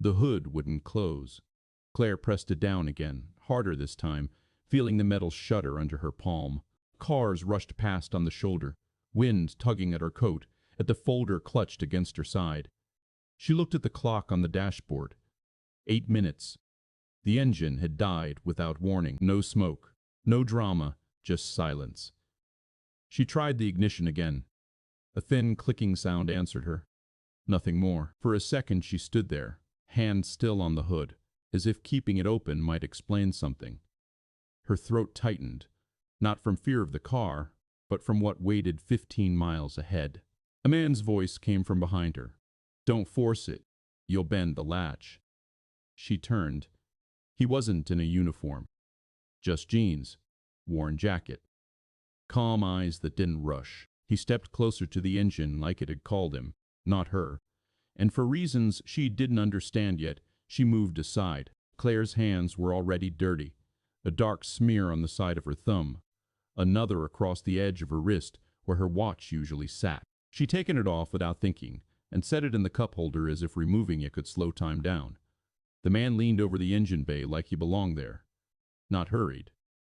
The hood wouldn't close. Claire pressed it down again, harder this time, feeling the metal shudder under her palm. Cars rushed past on the shoulder, wind tugging at her coat, at the folder clutched against her side. She looked at the clock on the dashboard. 8 minutes. The engine had died without warning. No smoke, no drama, just silence. She tried the ignition again. A thin clicking sound answered her. Nothing more. For a second she stood there, hand still on the hood, as if keeping it open might explain something. Her throat tightened, not from fear of the car, but from what waited 15 miles ahead. A man's voice came from behind her. "Don't force it. You'll bend the latch." She turned. He wasn't in a uniform. Just jeans, worn jacket. Calm eyes that didn't rush. He stepped closer to the engine like it had called him, not her. And for reasons she didn't understand yet, she moved aside. Claire's hands were already dirty. A dark smear on the side of her thumb. Another across the edge of her wrist where her watch usually sat. She'd taken it off without thinking, and set it in the cup holder as if removing it could slow time down. The man leaned over the engine bay like he belonged there. Not hurried,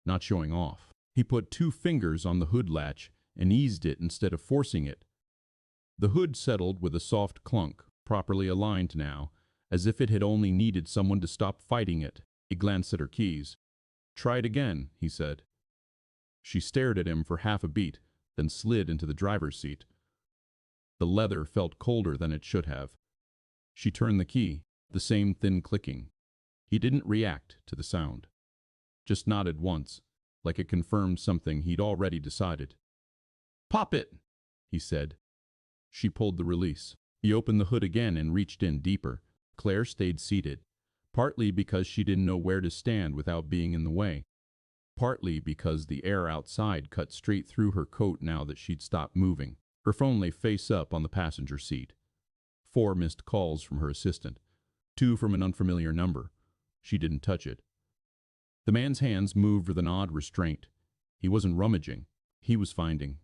not showing off. He put 2 fingers on the hood latch and eased it instead of forcing it. The hood settled with a soft clunk, properly aligned now, as if it had only needed someone to stop fighting it. He glanced at her keys. "Try it again," he said. She stared at him for half a beat, then slid into the driver's seat. The leather felt colder than it should have. She turned the key, the same thin clicking. He didn't react to the sound. Just nodded once, like it confirmed something he'd already decided. "Pop it," he said. She pulled the release. He opened the hood again and reached in deeper. Claire stayed seated, partly because she didn't know where to stand without being in the way, partly because the air outside cut straight through her coat now that she'd stopped moving. Her phone lay face up on the passenger seat. 4 missed calls from her assistant, 2 from an unfamiliar number. She didn't touch it. The man's hands moved with an odd restraint. He wasn't rummaging. He was finding.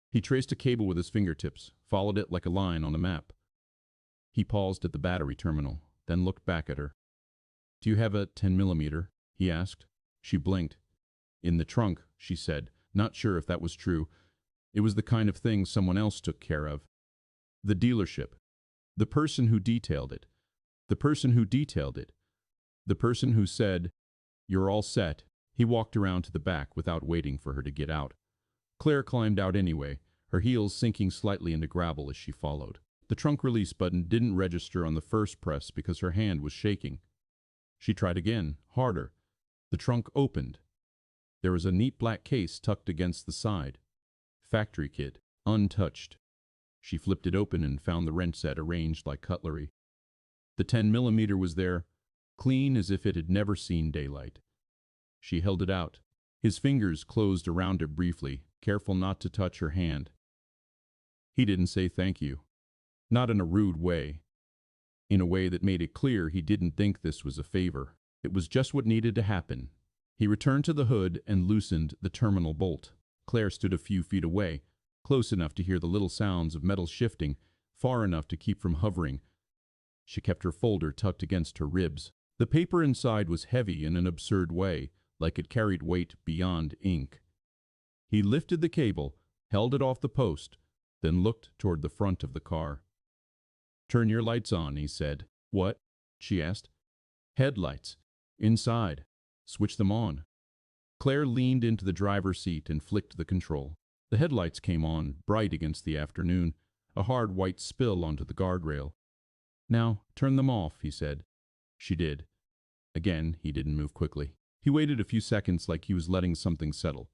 He traced a cable with his fingertips, followed it like a line on a map. He paused at the battery terminal, then looked back at her. "Do you have a 10mm?" he asked. She blinked. "In the trunk," she said, not sure if that was true. It was the kind of thing someone else took care of. The dealership. The person who detailed it. The person who detailed it. The person who said, "You're all set." He walked around to the back without waiting for her to get out. Claire climbed out anyway, her heels sinking slightly into gravel as she followed. The trunk release button didn't register on the first press because her hand was shaking. She tried again, harder. The trunk opened. There was a neat black case tucked against the side. Factory kit, untouched. She flipped it open and found the wrench set arranged like cutlery. The 10mm was there, clean as if it had never seen daylight. She held it out. His fingers closed around it briefly, careful not to touch her hand. He didn't say thank you. Not in a rude way. In a way that made it clear he didn't think this was a favor. It was just what needed to happen. He returned to the hood and loosened the terminal bolt. Claire stood a few feet away, close enough to hear the little sounds of metal shifting, far enough to keep from hovering. She kept her folder tucked against her ribs. The paper inside was heavy in an absurd way, like it carried weight beyond ink. He lifted the cable, held it off the post, then looked toward the front of the car. "Turn your lights on," he said. "What?" she asked. "Headlights. Inside. Switch them on." Claire leaned into the driver's seat and flicked the control. The headlights came on, bright against the afternoon, a hard white spill onto the guardrail. "Now, turn them off," he said. She did. Again, he didn't move quickly. He waited a few seconds like he was letting something settle.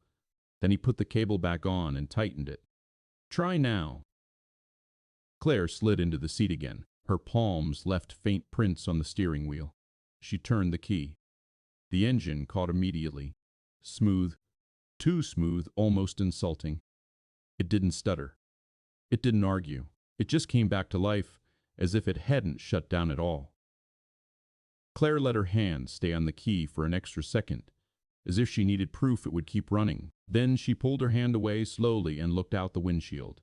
Then he put the cable back on and tightened it. "Try now." Claire slid into the seat again. Her palms left faint prints on the steering wheel. She turned the key. The engine caught immediately. Smooth. Too smooth, almost insulting. It didn't stutter. It didn't argue. It just came back to life, as if it hadn't shut down at all. Claire let her hand stay on the key for an extra second, as if she needed proof it would keep running. Then she pulled her hand away slowly and looked out the windshield.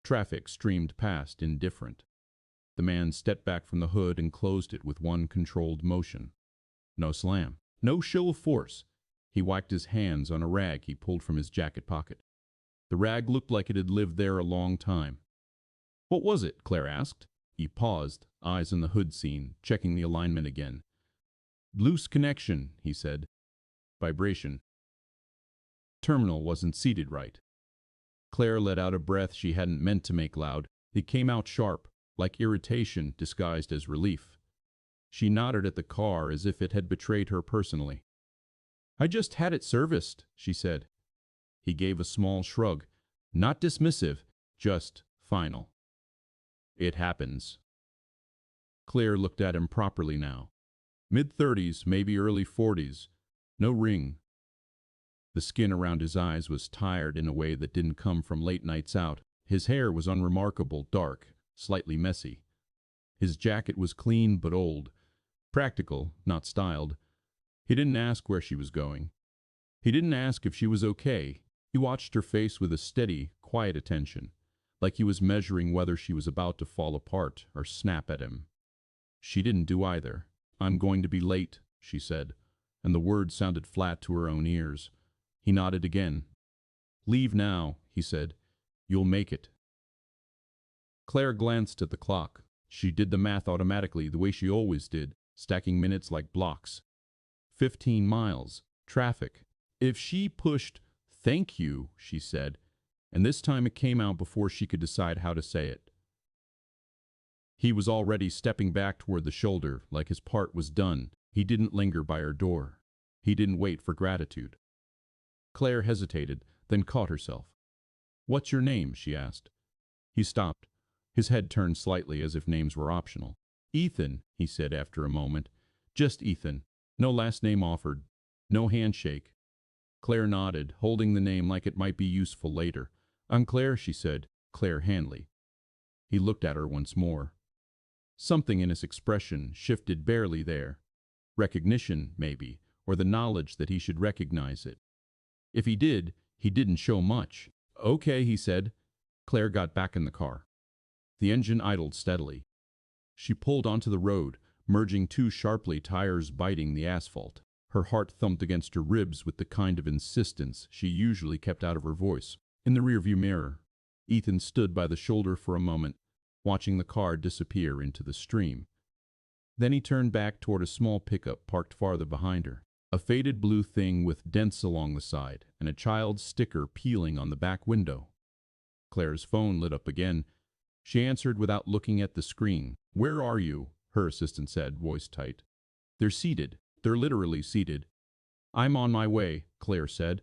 Traffic streamed past, indifferent. The man stepped back from the hood and closed it with one controlled motion. No slam. No show of force. He wiped his hands on a rag he pulled from his jacket pocket. The rag looked like it had lived there a long time. "What was it?" Claire asked. He paused, eyes on the hood scene, checking the alignment again. "Loose connection," he said. Vibration. Terminal wasn't seated right. Claire let out a breath she hadn't meant to make loud. It came out sharp, like irritation disguised as relief. She nodded at the car as if it had betrayed her personally. "I just had it serviced," she said. He gave a small shrug. Not dismissive, just final. "It happens." Claire looked at him properly now. Mid-30s, maybe early 40s. No ring. The skin around his eyes was tired in a way that didn't come from late nights out. His hair was unremarkable, dark, slightly messy. His jacket was clean but old. Practical, not styled. He didn't ask where she was going. He didn't ask if she was okay. He watched her face with a steady, quiet attention, like he was measuring whether she was about to fall apart or snap at him. She didn't do either. "I'm going to be late," she said, and the words sounded flat to her own ears. He nodded again. "Leave now," he said. "You'll make it." Claire glanced at the clock. She did the math automatically, the way she always did, stacking minutes like blocks. 15 miles. Traffic. If she pushed, "Thank you," she said, and this time it came out before she could decide how to say it. He was already stepping back toward the shoulder, like his part was done. He didn't linger by her door. He didn't wait for gratitude. Claire hesitated, then caught herself. "What's your name?" she asked. He stopped. His head turned slightly as if names were optional. "Ethan," he said after a moment. "Just Ethan. No last name offered. No handshake." Claire nodded, holding the name like it might be useful later. "I'm Claire," she said. "Claire Hanley." He looked at her once more. Something in his expression shifted barely there. Recognition, maybe, or the knowledge that he should recognize it. If he did, he didn't show much. "Okay," he said. Claire got back in the car. The engine idled steadily. She pulled onto the road, merging too sharply, tires biting the asphalt. Her heart thumped against her ribs with the kind of insistence she usually kept out of her voice. In the rearview mirror, Ethan stood by the shoulder for a moment, watching the car disappear into the stream. Then he turned back toward a small pickup parked farther behind her. A faded blue thing with dents along the side and a child's sticker peeling on the back window. Claire's phone lit up again. She answered without looking at the screen. "Where are you?" her assistant said, voice tight. "They're seated. They're literally seated." "I'm on my way," Claire said,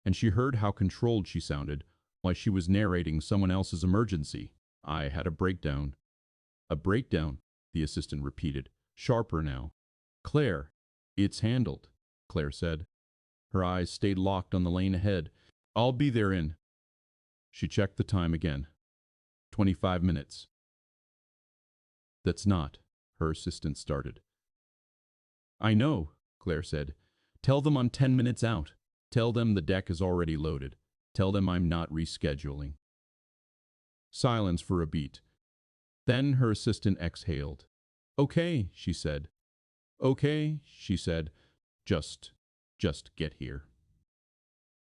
and she heard how controlled she sounded, like she was narrating someone else's emergency. "I had a breakdown." "A breakdown," the assistant repeated, sharper now. "Claire, it's handled," Claire said. Her eyes stayed locked on the lane ahead. "I'll be there in—" She checked the time again. 25 minutes. "That's not," her assistant started. "I know," Claire said. "Tell them I'm 10 minutes out. Tell them the deck is already loaded. Tell them I'm not rescheduling." Silence for a beat. Then her assistant exhaled. "Okay," she said. "Okay," she said. Just get here."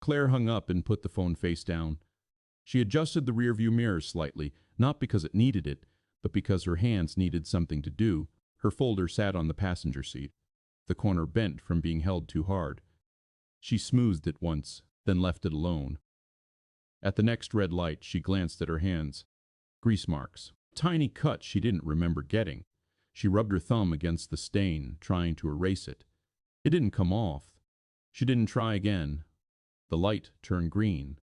Claire hung up and put the phone face down. She adjusted the rearview mirror slightly, not because it needed it, but because her hands needed something to do. Her folder sat on the passenger seat. The corner bent from being held too hard. She smoothed it once, then left it alone. At the next red light, she glanced at her hands. Grease marks. Tiny cut she didn't remember getting. She rubbed her thumb against the stain, trying to erase it. It didn't come off. She didn't try again. The light turned green.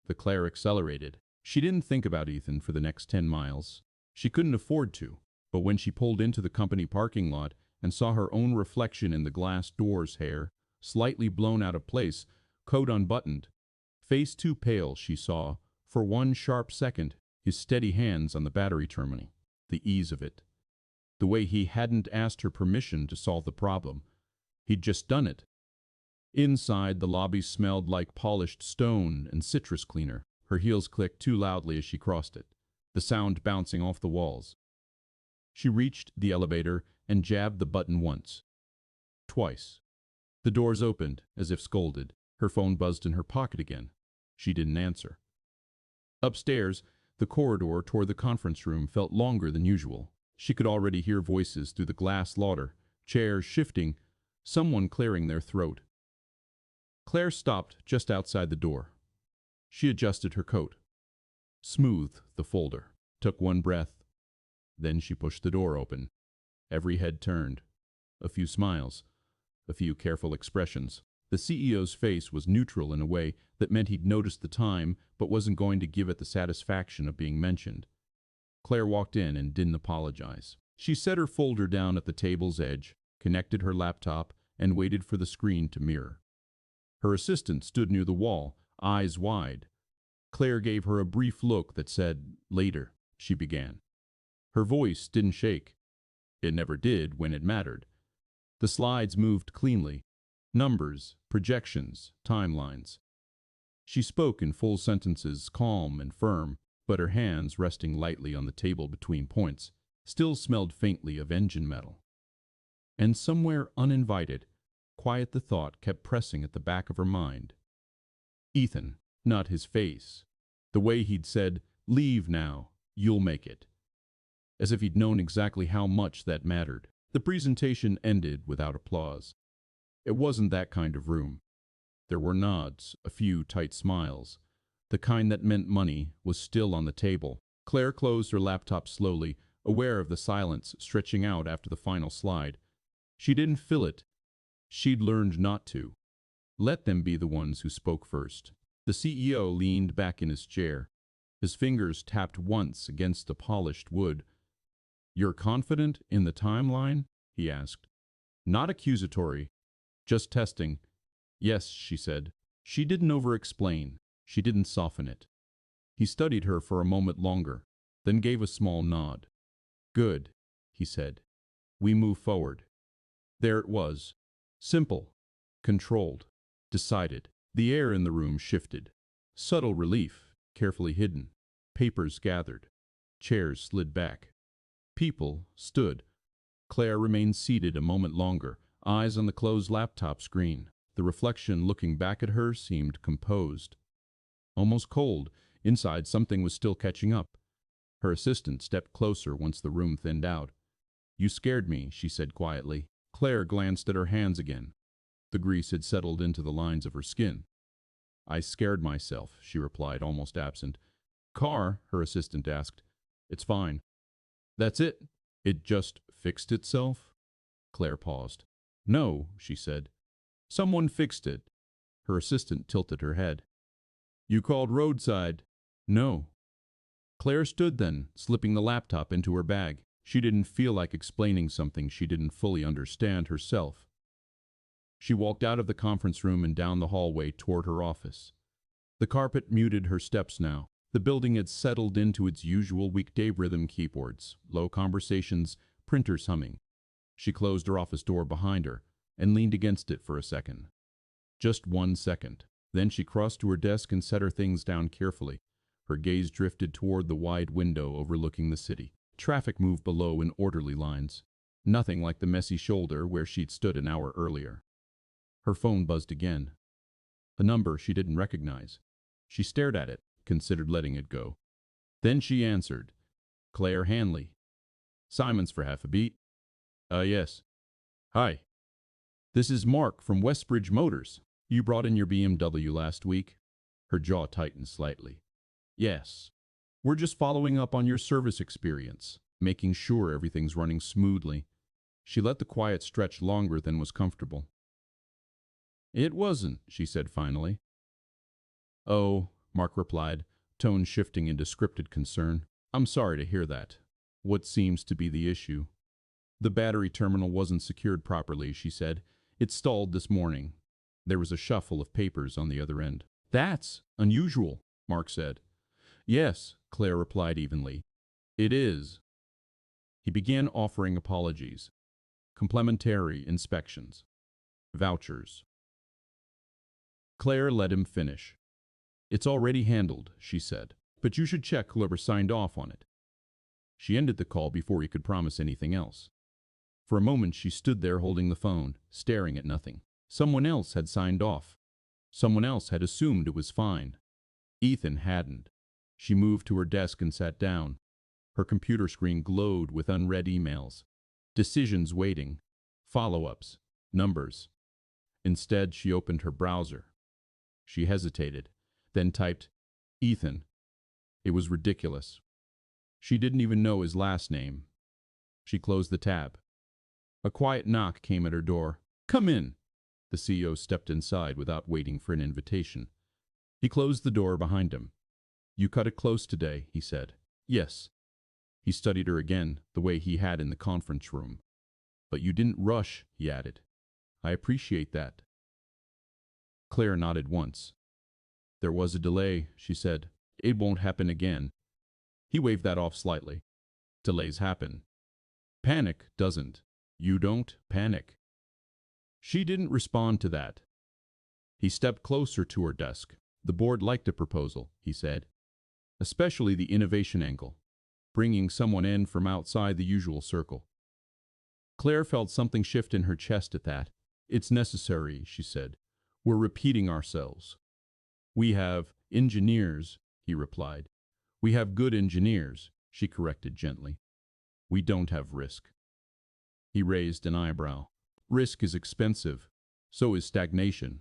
The Claire accelerated. She didn't think about Ethan for the next 10 miles. She couldn't afford to, but when she pulled into the company parking lot and saw her own reflection in the glass door's hair, slightly blown out of place, coat unbuttoned, face too pale, she saw, for one sharp second, his steady hands on the battery terminal. The ease of it. The way he hadn't asked her permission to solve the problem. He'd just done it. Inside, the lobby smelled like polished stone and citrus cleaner. Her heels clicked too loudly as she crossed it, the sound bouncing off the walls. She reached the elevator and jabbed the button once, twice. The doors opened, as if scolded. Her phone buzzed in her pocket again. She didn't answer. Upstairs, the corridor toward the conference room felt longer than usual. She could already hear voices through the glass lauder, chairs shifting, someone clearing their throat. Claire stopped just outside the door. She adjusted her coat, smoothed the folder, took one breath. Then she pushed the door open. Every head turned. A few smiles, a few careful expressions. The CEO's face was neutral in a way that meant he'd noticed the time but wasn't going to give it the satisfaction of being mentioned. Claire walked in and didn't apologize. She set her folder down at the table's edge, connected her laptop, and waited for the screen to mirror. Her assistant stood near the wall, eyes wide. Claire gave her a brief look that said, "Later," she began. Her voice didn't shake. It never did when it mattered. The slides moved cleanly. Numbers, projections, timelines. She spoke in full sentences, calm and firm, but her hands, resting lightly on the table between points, still smelled faintly of engine metal. And somewhere uninvited, quiet the thought kept pressing at the back of her mind. Ethan, not his face. The way he'd said, "Leave now, you'll make it." As if he'd known exactly how much that mattered. The presentation ended without applause. It wasn't that kind of room. There were nods, a few tight smiles. The kind that meant money was still on the table. Claire closed her laptop slowly, aware of the silence stretching out after the final slide. She didn't fill it. She'd learned not to. Let them be the ones who spoke first. The CEO leaned back in his chair. His fingers tapped once against the polished wood. "You're confident in the timeline?" he asked. Not accusatory, just testing. "Yes," she said. She didn't over-explain. She didn't soften it. He studied her for a moment longer, then gave a small nod. "Good," he said. "We move forward." There it was. Simple, controlled, decided. The air in the room shifted. Subtle relief, carefully hidden. Papers gathered. Chairs slid back. People stood. Claire remained seated a moment longer, eyes on the closed laptop screen. The reflection looking back at her seemed composed. Almost cold. Inside, something was still catching up. Her assistant stepped closer once the room thinned out. "You scared me," she said quietly. Claire glanced at her hands again. The grease had settled into the lines of her skin. "I scared myself," she replied, almost absent. "Car?" her assistant asked. "It's fine." "That's it? It just fixed itself?" Claire paused. "No," she said. "Someone fixed it." Her assistant tilted her head. "You called roadside?" "No." Claire stood then, slipping the laptop into her bag. She didn't feel like explaining something she didn't fully understand herself. She walked out of the conference room and down the hallway toward her office. The carpet muted her steps now. The building had settled into its usual weekday rhythm: keyboards, low conversations, printers humming. She closed her office door behind her and leaned against it for a second. Just 1 second. Then she crossed to her desk and set her things down carefully. Her gaze drifted toward the wide window overlooking the city. Traffic moved below in orderly lines. Nothing like the messy shoulder where she'd stood an hour earlier. Her phone buzzed again. A number she didn't recognize. She stared at it, considered letting it go. Then she answered. "Claire Hanley." "Simon's for half a beat." Yes. "Hi. This is Mark from Westbridge Motors. You brought in your BMW last week?" Her jaw tightened slightly. "Yes. We're just following up on your service experience, making sure everything's running smoothly." She let the quiet stretch longer than was comfortable. "It wasn't," she said finally. "Oh," Mark replied, tone shifting into scripted concern. "I'm sorry to hear that. What seems to be the issue?" "The battery terminal wasn't secured properly," she said. "It stalled this morning." There was a shuffle of papers on the other end. "That's unusual," Mark said. "Yes," Claire replied evenly. "It is." He began offering apologies. Complimentary inspections. Vouchers. Claire let him finish. "It's already handled," she said. "But you should check whoever signed off on it." She ended the call before he could promise anything else. For a moment she stood there holding the phone, staring at nothing. Someone else had signed off. Someone else had assumed it was fine. Ethan hadn't. She moved to her desk and sat down. Her computer screen glowed with unread emails. Decisions waiting. Follow-ups. Numbers. Instead, she opened her browser. She hesitated, then typed, Ethan. It was ridiculous. She didn't even know his last name. She closed the tab. A quiet knock came at her door. Come in. The CEO stepped inside without waiting for an invitation. He closed the door behind him. You cut it close today, he said. Yes. He studied her again, the way he had in the conference room. But you didn't rush, he added. I appreciate that. Claire nodded once. There was a delay, she said. It won't happen again. He waved that off slightly. Delays happen. Panic doesn't. You don't panic. She didn't respond to that. He stepped closer to her desk. The board liked a proposal, he said. Especially the innovation angle. Bringing someone in from outside the usual circle. Claire felt something shift in her chest at that. It's necessary, she said. We're repeating ourselves. We have engineers, he replied. We have good engineers, she corrected gently. We don't have risk. He raised an eyebrow. Risk is expensive. So is stagnation.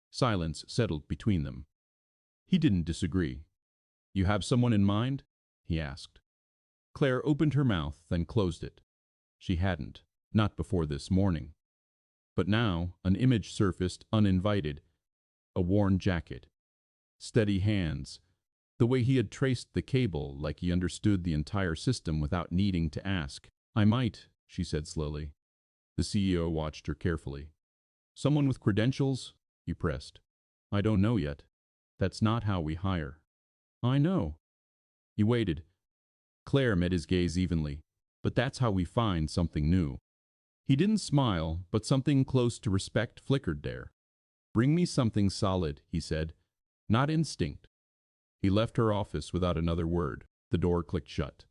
Silence settled between them. He didn't disagree. You have someone in mind? He asked. Claire opened her mouth, then closed it. She hadn't, not before this morning. But now, an image surfaced uninvited. A worn jacket. Steady hands. The way he had traced the cable, like he understood the entire system without needing to ask. I might, she said slowly. The CEO watched her carefully. Someone with credentials? He pressed. I don't know yet. That's not how we hire. I know. He waited. Claire met his gaze evenly. But that's how we find something new. He didn't smile, but something close to respect flickered there. Bring me something solid, he said. Not instinct. He left her office without another word. The door clicked shut.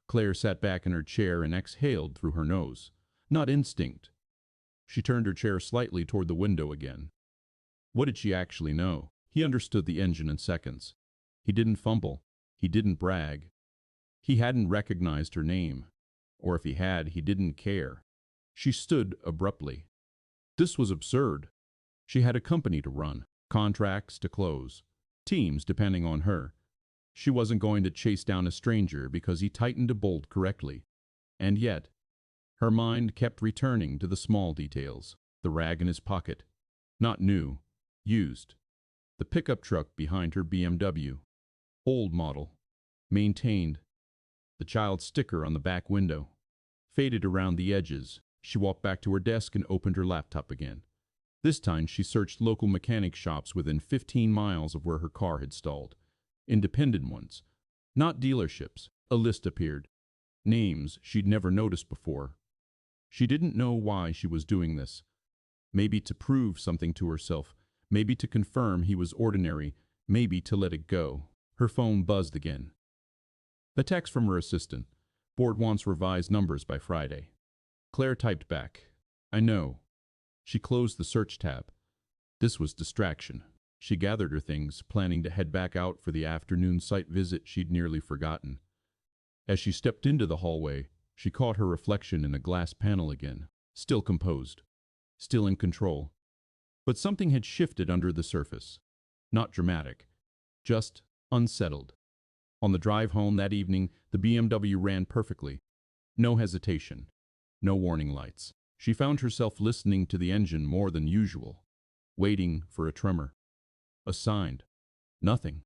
Claire sat back in her chair and exhaled through her nose. Not instinct. She turned her chair slightly toward the window again. What did she actually know? He understood the engine in seconds. He didn't fumble. He didn't brag. He hadn't recognized her name. Or if he had, he didn't care. She stood abruptly. This was absurd. She had a company to run, contracts to close, teams depending on her. She wasn't going to chase down a stranger because he tightened a bolt correctly. And yet, her mind kept returning to the small details. The rag in his pocket. Not new. Used. The pickup truck behind her BMW. Old model. Maintained. The child's sticker on the back window. Faded around the edges. She walked back to her desk and opened her laptop again. This time she searched local mechanic shops within 15 miles of where her car had stalled. Independent ones. Not dealerships. A list appeared. Names she'd never noticed before. She didn't know why she was doing this. Maybe to prove something to herself. Maybe to confirm he was ordinary. Maybe to let it go. Her phone buzzed again. A text from her assistant. Board wants revised numbers by Friday. Claire typed back. I know. She closed the search tab. This was distraction. She gathered her things, planning to head back out for the afternoon site visit she'd nearly forgotten. As she stepped into the hallway, she caught her reflection in a glass panel again. Still composed. Still in control. But something had shifted under the surface. Not dramatic. Just unsettled. On the drive home that evening, the BMW ran perfectly. No hesitation. No warning lights. She found herself listening to the engine more than usual. Waiting for a tremor. A sign. Nothing.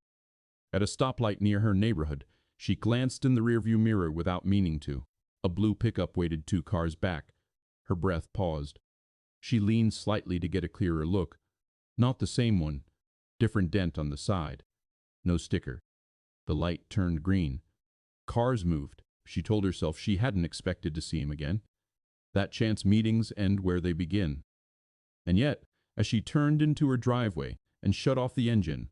At a stoplight near her neighborhood, she glanced in the rearview mirror without meaning to. A blue pickup waited 2 cars back. Her breath paused. She leaned slightly to get a clearer look. Not the same one. Different dent on the side. No sticker. The light turned green. Cars moved. She told herself she hadn't expected to see him again. That chance meetings end where they begin. And yet, as she turned into her driveway and shut off the engine,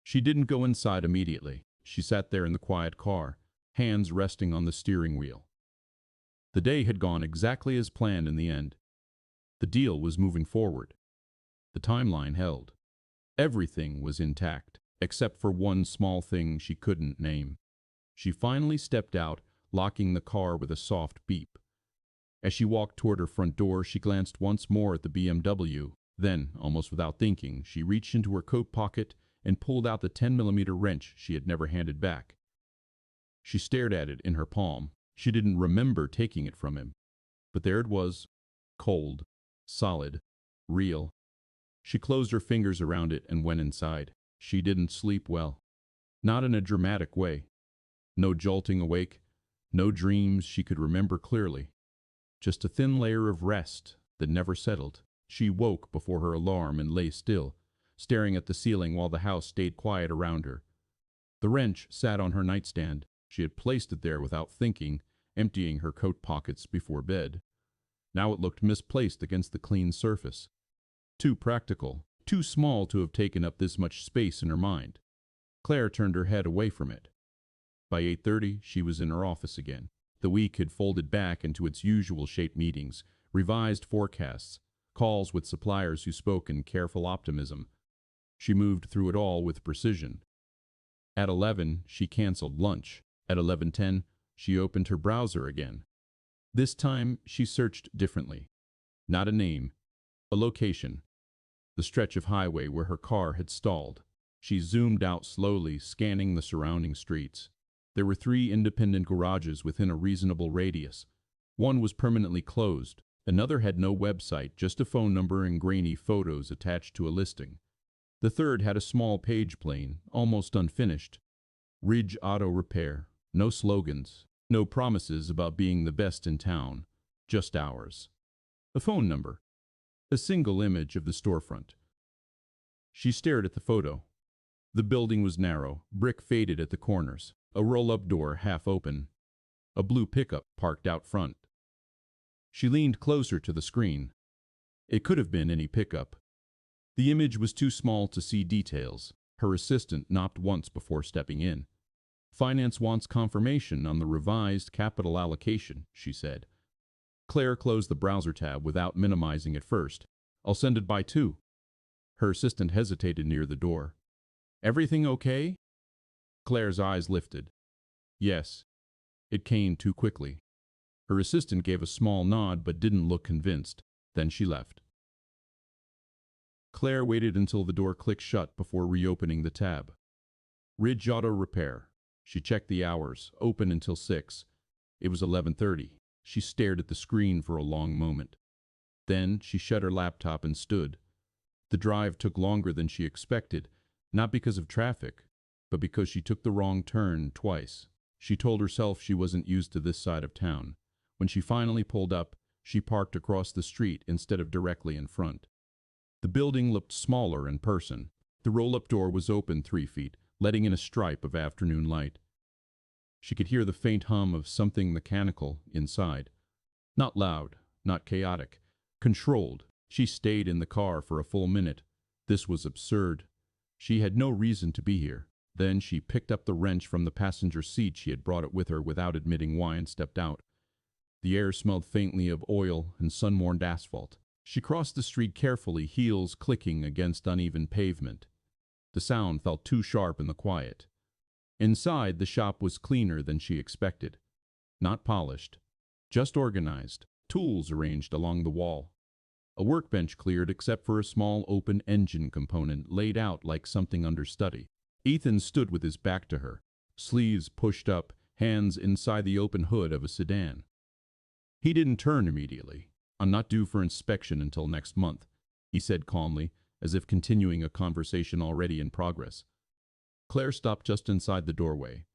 she didn't go inside immediately. She sat there in the quiet car, hands resting on the steering wheel. The day had gone exactly as planned in the end. The deal was moving forward. The timeline held. Everything was intact, except for one small thing she couldn't name. She finally stepped out, locking the car with a soft beep. As she walked toward her front door, she glanced once more at the BMW. Then, almost without thinking, she reached into her coat pocket and pulled out the 10mm wrench she had never handed back. She stared at it in her palm. She didn't remember taking it from him. But there it was, cold, solid, real. She closed her fingers around it and went inside. She didn't sleep well. Not in a dramatic way. No jolting awake, no dreams she could remember clearly. Just a thin layer of rest that never settled. She woke before her alarm and lay still, staring at the ceiling while the house stayed quiet around her. The wrench sat on her nightstand. She had placed it there without thinking, emptying her coat pockets before bed. Now it looked misplaced against the clean surface. Too practical, too small to have taken up this much space in her mind. Claire turned her head away from it. By 8:30, she was in her office again. The week had folded back into its usual shape: meetings, revised forecasts, calls with suppliers who spoke in careful optimism. She moved through it all with precision. At 11, she canceled lunch. At 11:10, she opened her browser again. This time, she searched differently. Not a name, a location. The stretch of highway where her car had stalled. She zoomed out slowly, scanning the surrounding streets. There were 3 independent garages within a reasonable radius. One was permanently closed. Another had no website, just a phone number and grainy photos attached to a listing. The third had a small page plain, almost unfinished. Ridge Auto Repair. No slogans, no promises about being the best in town, just hours. A phone number. A single image of the storefront. She stared at the photo. The building was narrow, brick faded at the corners, a roll-up door half open, a blue pickup parked out front. She leaned closer to the screen. It could have been any pickup. The image was too small to see details. Her assistant knocked once before stepping in. "Finance wants confirmation on the revised capital allocation," she said. Claire closed the browser tab without minimizing it first. "I'll send it by 2. Her assistant hesitated near the door. "Everything okay?" Claire's eyes lifted. Yes. It came too quickly. Her assistant gave a small nod but didn't look convinced. Then she left. Claire waited until the door clicked shut before reopening the tab. Ridge Auto Repair. She checked the hours, open until 6. It was 11:30. She stared at the screen for a long moment. Then she shut her laptop and stood. The drive took longer than she expected, not because of traffic, but because she took the wrong turn twice. She told herself she wasn't used to this side of town. When she finally pulled up, she parked across the street instead of directly in front. The building looked smaller in person. The roll-up door was open 3 feet, letting in a stripe of afternoon light. She could hear the faint hum of something mechanical inside. Not loud, not chaotic. Controlled. She stayed in the car for a full minute. This was absurd. She had no reason to be here. Then she picked up the wrench from the passenger seat. She had brought it with her without admitting why and stepped out. The air smelled faintly of oil and sun-warmed asphalt. She crossed the street carefully, heels clicking against uneven pavement. The sound felt too sharp in the quiet. Inside, the shop was cleaner than she expected. Not polished, just organized, tools arranged along the wall. A workbench cleared except for a small open engine component laid out like something under study. Ethan stood with his back to her, sleeves pushed up, hands inside the open hood of a sedan. He didn't turn immediately. "I'm not due for inspection until next month," he said calmly, as if continuing a conversation already in progress. Claire stopped just inside the doorway.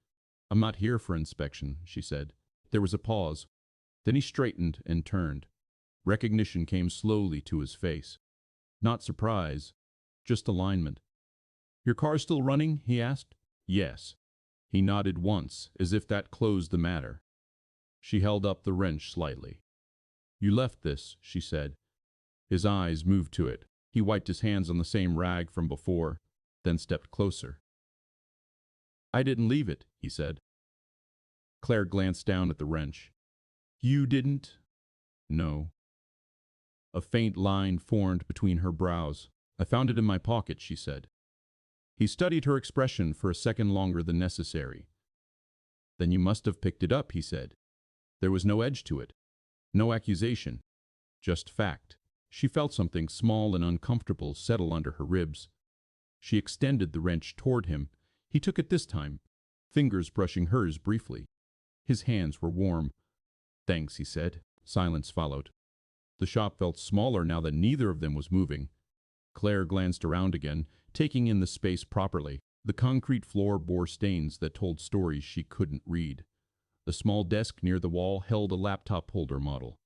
"I'm not here for inspection," she said. There was a pause. Then he straightened and turned. Recognition came slowly to his face. Not surprise, just alignment. "Your car's still running?" he asked. "Yes." He nodded once, as if that closed the matter. She held up the wrench slightly. "You left this," she said. His eyes moved to it. He wiped his hands on the same rag from before, then stepped closer. "I didn't leave it," he said. Claire glanced down at the wrench. You didn't? No. A faint line formed between her brows. I found it in my pocket, she said. He studied her expression for a second longer than necessary. Then you must have picked it up, he said. There was no edge to it. No accusation. Just fact. She felt something small and uncomfortable settle under her ribs. She extended the wrench toward him. He took it this time, fingers brushing hers briefly. His hands were warm. Thanks, he said. Silence followed. The shop felt smaller now that neither of them was moving. Claire glanced around again, taking in the space properly. The concrete floor bore stains that told stories she couldn't read. The small desk near the wall held a laptop holder model.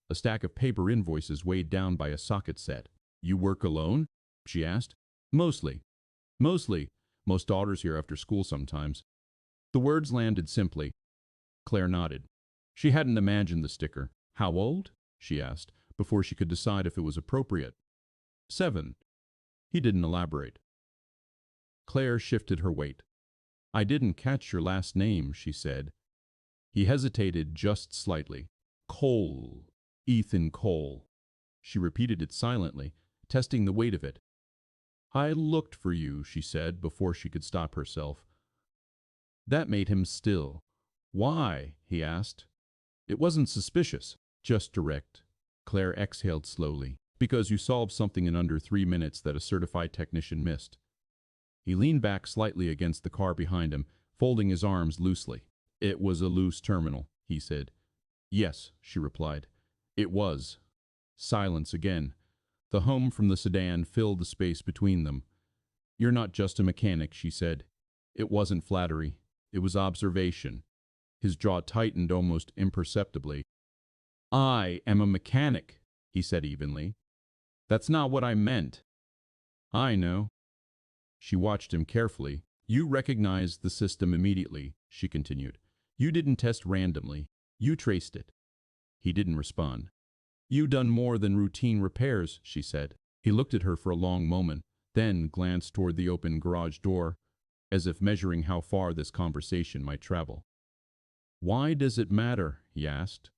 A stack of paper invoices weighed down by a socket set. You work alone? She asked. Mostly. Mostly. Most daughters here after school sometimes. The words landed simply. Claire nodded. She hadn't imagined the sticker. How old? She asked, before she could decide if it was appropriate. 7. He didn't elaborate. Claire shifted her weight. I didn't catch your last name, she said. He hesitated just slightly. Cole. Ethan Cole. She repeated it silently, testing the weight of it. I looked for you, she said, before she could stop herself. That made him still. Why? He asked. It wasn't suspicious, just direct. Claire exhaled slowly. Because you solved something in under 3 minutes that a certified technician missed. He leaned back slightly against the car behind him, folding his arms loosely. It was a loose terminal, he said. Yes, she replied. It was. Silence again. The hum from the sedan filled the space between them. You're not just a mechanic, she said. It wasn't flattery. It was observation. His jaw tightened almost imperceptibly. I am a mechanic, he said evenly. That's not what I meant. I know. She watched him carefully. You recognized the system immediately, she continued. You didn't test randomly. You traced it. He didn't respond. You done more than routine repairs, she said. He looked at her for a long moment, then glanced toward the open garage door, as if measuring how far this conversation might travel. Why does it matter? He asked.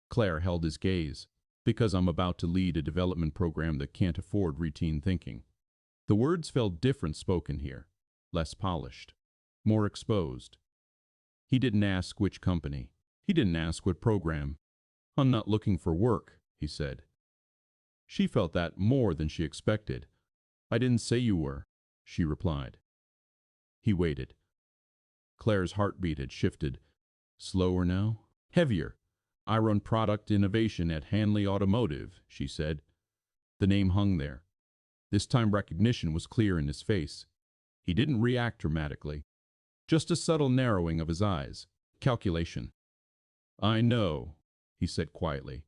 Claire held his gaze. Because I'm about to lead a development program that can't afford routine thinking. The words felt different spoken here, less polished, more exposed. He didn't ask which company. He didn't ask what program. I'm not looking for work, he said. She felt that more than she expected. I didn't say you were, she replied. He waited. Claire's heartbeat had shifted. Slower now? Heavier. I run product innovation at Hanley Automotive, she said. The name hung there. This time recognition was clear in his face. He didn't react dramatically. Just a subtle narrowing of his eyes. Calculation. I know, he said quietly.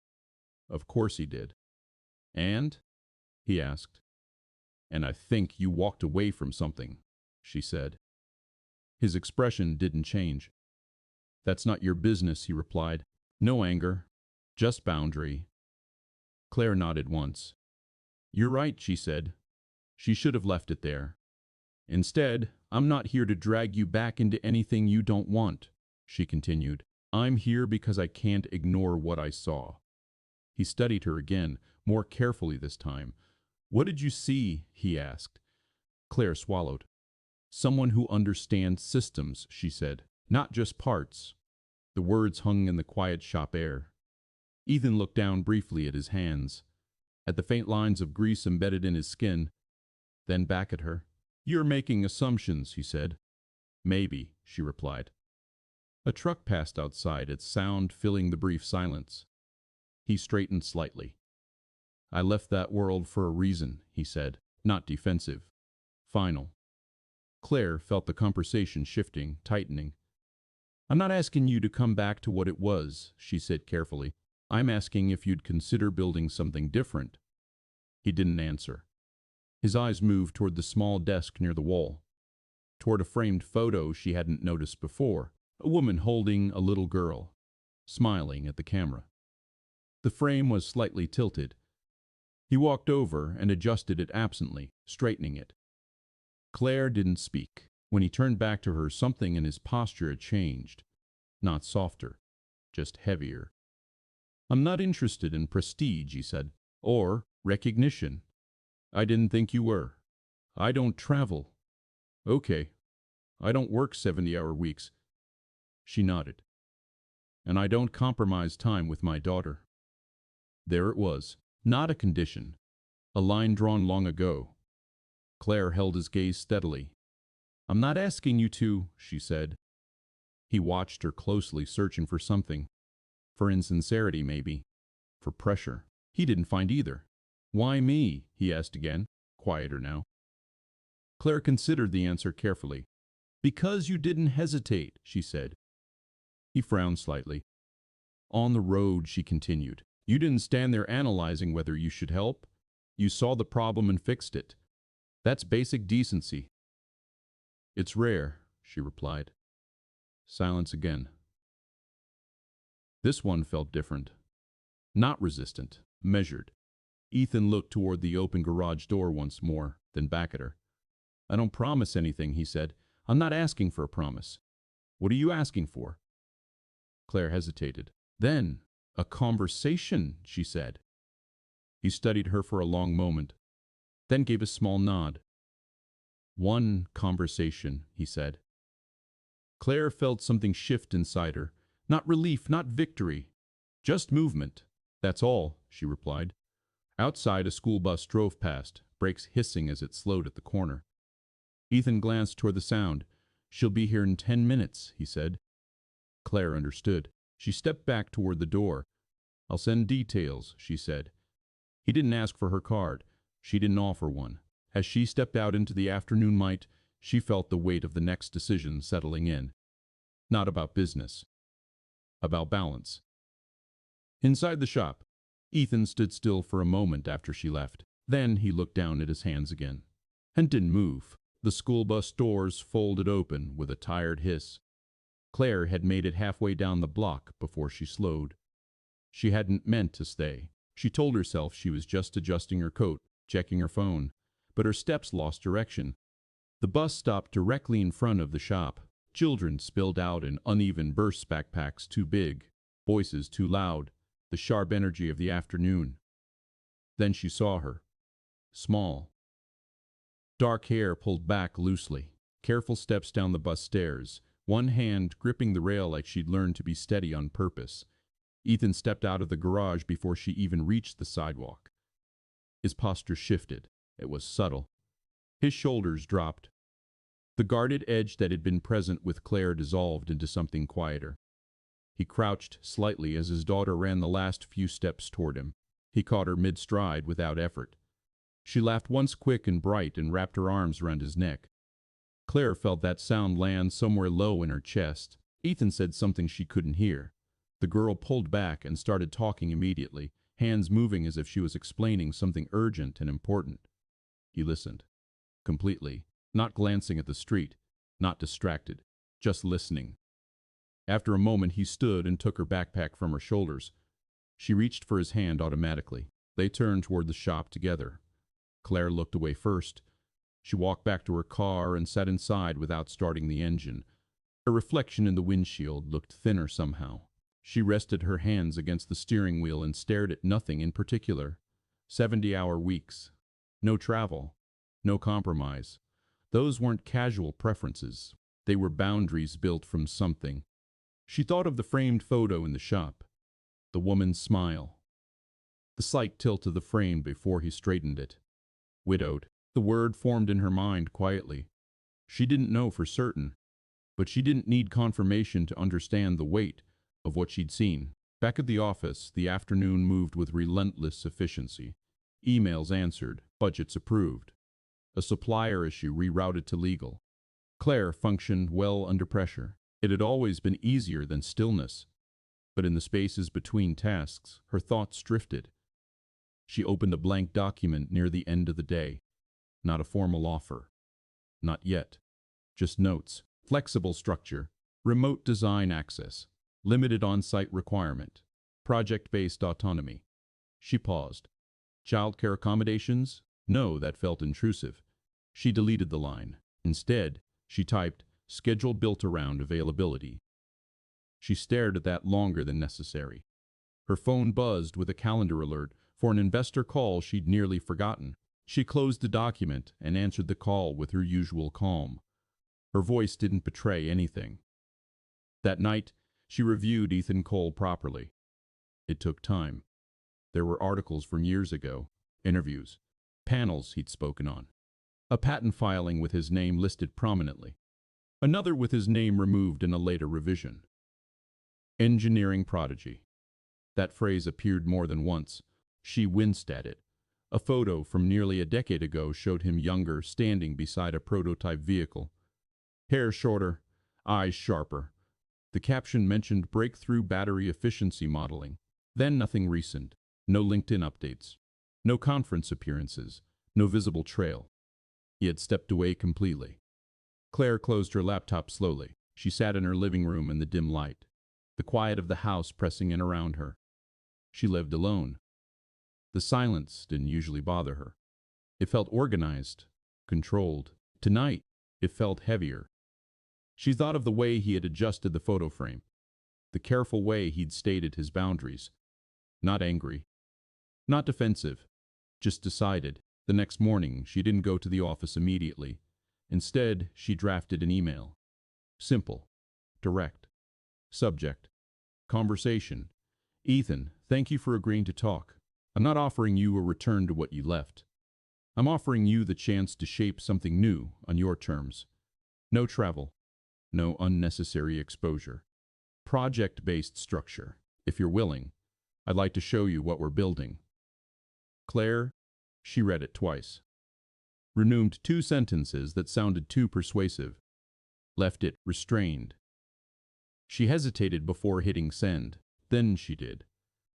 Of course he did. And? He asked. And I think you walked away from something, she said. His expression didn't change. That's not your business, he replied. No anger, just boundary. Claire nodded once. You're right, she said. She should have left it there. Instead, I'm not here to drag you back into anything you don't want, she continued. I'm here because I can't ignore what I saw. He studied her again, more carefully this time. What did you see? He asked. Claire swallowed. Someone who understands systems, she said, not just parts. The words hung in the quiet shop air. Ethan looked down briefly at his hands, at the faint lines of grease embedded in his skin, then back at her. You're making assumptions, he said. Maybe, she replied. A truck passed outside, its sound filling the brief silence. He straightened slightly. I left that world for a reason, he said, not defensive. Final. Claire felt the conversation shifting, tightening. I'm not asking you to come back to what it was, she said carefully. I'm asking if you'd consider building something different. He didn't answer. His eyes moved toward the small desk near the wall, toward a framed photo she hadn't noticed before, a woman holding a little girl, smiling at the camera. The frame was slightly tilted. He walked over and adjusted it absently, straightening it. Claire didn't speak. When he turned back to her, something in his posture had changed. not softer, just heavier. I'm not interested in prestige, he said, or recognition. I didn't think you were. I don't travel. Okay. I don't work 70-hour weeks. She nodded. And I don't compromise time with my daughter. There it was, not a condition, a line drawn long ago. Claire held his gaze steadily. I'm not asking you to, she said. He watched her closely, searching for something. For insincerity, maybe. For pressure. He didn't find either. Why me? He asked again, quieter now. Claire considered the answer carefully. Because you didn't hesitate, she said. He frowned slightly. On the road, she continued. You didn't stand there analyzing whether you should help. You saw the problem and fixed it. That's basic decency. It's rare, she replied. Silence again. This one felt different. Not resistant, measured. Ethan looked toward the open garage door once more, then back at her. I don't promise anything, he said. I'm not asking for a promise. What are you asking for? Claire hesitated. Then, a conversation, she said. He studied her for a long moment, then gave a small nod. One conversation, he said. Claire felt something shift inside her. Not relief, not victory. Just movement. That's all, she replied. Outside, a school bus drove past, brakes hissing as it slowed at the corner. Ethan glanced toward the sound. She'll be here in 10 minutes, he said. Claire understood. She stepped back toward the door. I'll send details, she said. He didn't ask for her card. She didn't offer one. As she stepped out into the afternoon light, she felt the weight of the next decision settling in. Not about business. About balance. Inside the shop, Ethan stood still for a moment after she left. Then he looked down at his hands again. And didn't move. The school bus doors folded open with a tired hiss. Claire had made it halfway down the block before she slowed. She hadn't meant to stay. She told herself she was just adjusting her coat, checking her phone. But her steps lost direction. The bus stopped directly in front of the shop. Children spilled out in uneven bursts, backpacks too big, voices too loud, the sharp energy of the afternoon. Then she saw her. Small. Dark hair pulled back loosely. Careful steps down the bus stairs, one hand gripping the rail like she'd learned to be steady on purpose. Ethan stepped out of the garage before she even reached the sidewalk. His posture shifted. It was subtle. His shoulders dropped. The guarded edge that had been present with Claire dissolved into something quieter. He crouched slightly as his daughter ran the last few steps toward him. He caught her mid-stride without effort. She laughed once quick and bright and wrapped her arms around his neck. Claire felt that sound land somewhere low in her chest. Ethan said something she couldn't hear. The girl pulled back and started talking immediately, hands moving as if she was explaining something urgent and important. He listened. Completely. Not glancing at the street. Not distracted. Just listening. After a moment he stood and took her backpack from her shoulders. She reached for his hand automatically. They turned toward the shop together. Claire looked away first. She walked back to her car and sat inside without starting the engine. Her reflection in the windshield looked thinner somehow. She rested her hands against the steering wheel and stared at nothing in particular. 70-hour weeks. No travel. No compromise. Those weren't casual preferences. They were boundaries built from something. She thought of the framed photo in the shop. The woman's smile. The slight tilt of the frame before he straightened it. Widowed. The word formed in her mind quietly. She didn't know for certain, but she didn't need confirmation to understand the weight of what she'd seen. Back at the office, the afternoon moved with relentless efficiency. Emails answered, budgets approved. A supplier issue rerouted to legal. Claire functioned well under pressure. It had always been easier than stillness. But in the spaces between tasks, her thoughts drifted. She opened a blank document near the end of the day. Not a formal offer. Not yet. Just notes. Flexible structure. Remote design access. Limited on-site requirement. Project-based autonomy. She paused. Childcare accommodations? No, that felt intrusive. She deleted the line. Instead, she typed, schedule built around availability. She stared at that longer than necessary. Her phone buzzed with a calendar alert for an investor call she'd nearly forgotten. She closed the document and answered the call with her usual calm. Her voice didn't betray anything. That night, she reviewed Ethan Cole properly. It took time. There were articles from years ago, interviews, panels he'd spoken on. A patent filing with his name listed prominently. Another with his name removed in a later revision. Engineering prodigy. That phrase appeared more than once. She winced at it. A photo from nearly a decade ago showed him younger, standing beside a prototype vehicle. Hair shorter, eyes sharper. The caption mentioned breakthrough battery efficiency modeling. Then nothing recent. No LinkedIn updates. No conference appearances. No visible trail. He had stepped away completely. Claire closed her laptop slowly. She sat in her living room in the dim light, the quiet of the house pressing in around her. She lived alone. The silence didn't usually bother her. It felt organized, controlled. Tonight, it felt heavier. She thought of the way he had adjusted the photo frame, the careful way he'd stated his boundaries. Not angry, not defensive, just decided. The next morning, she didn't go to the office immediately. Instead, she drafted an email. Simple, direct. Subject: conversation. Ethan, thank you for agreeing to talk. I'm not offering you a return to what you left. I'm offering you the chance to shape something new on your terms. No travel, no unnecessary exposure. Project-based structure. If you're willing, I'd like to show you what we're building. Claire, she read it twice. Renewed two sentences that sounded too persuasive. Left it restrained. She hesitated before hitting send. Then she did.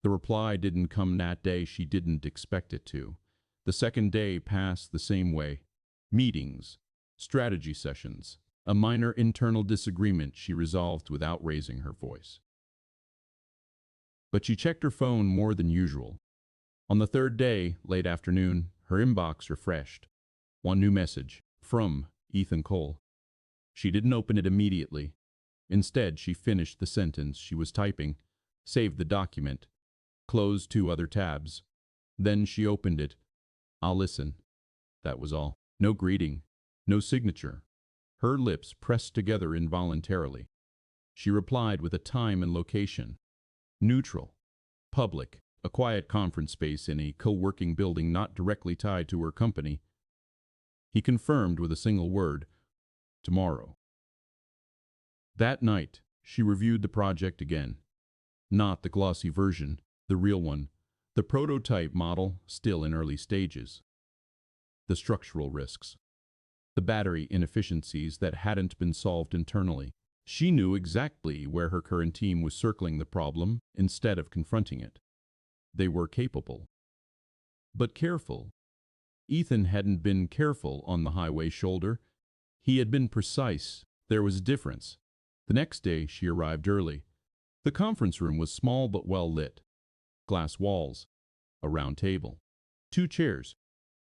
The reply didn't come that day. She didn't expect it to. The second day passed the same way. Meetings, strategy sessions, a minor internal disagreement she resolved without raising her voice. But she checked her phone more than usual. On the third day, late afternoon, her inbox refreshed. One new message, from Ethan Cole. She didn't open it immediately. Instead, she finished the sentence she was typing, saved the document, closed two other tabs. Then she opened it. I'll listen. That was all. No greeting, no signature. Her lips pressed together involuntarily. She replied with a time and location. Neutral. Public. A quiet conference space in a co-working building not directly tied to her company. He confirmed with a single word. Tomorrow. That night, she reviewed the project again. Not the glossy version, the real one. The prototype model, still in early stages. The structural risks. The battery inefficiencies that hadn't been solved internally. She knew exactly where her current team was circling the problem instead of confronting it. They were capable. But careful. Ethan hadn't been careful on the highway shoulder. He had been precise. There was a difference. The next day, she arrived early. The conference room was small but well lit. Glass walls. A round table. Two chairs.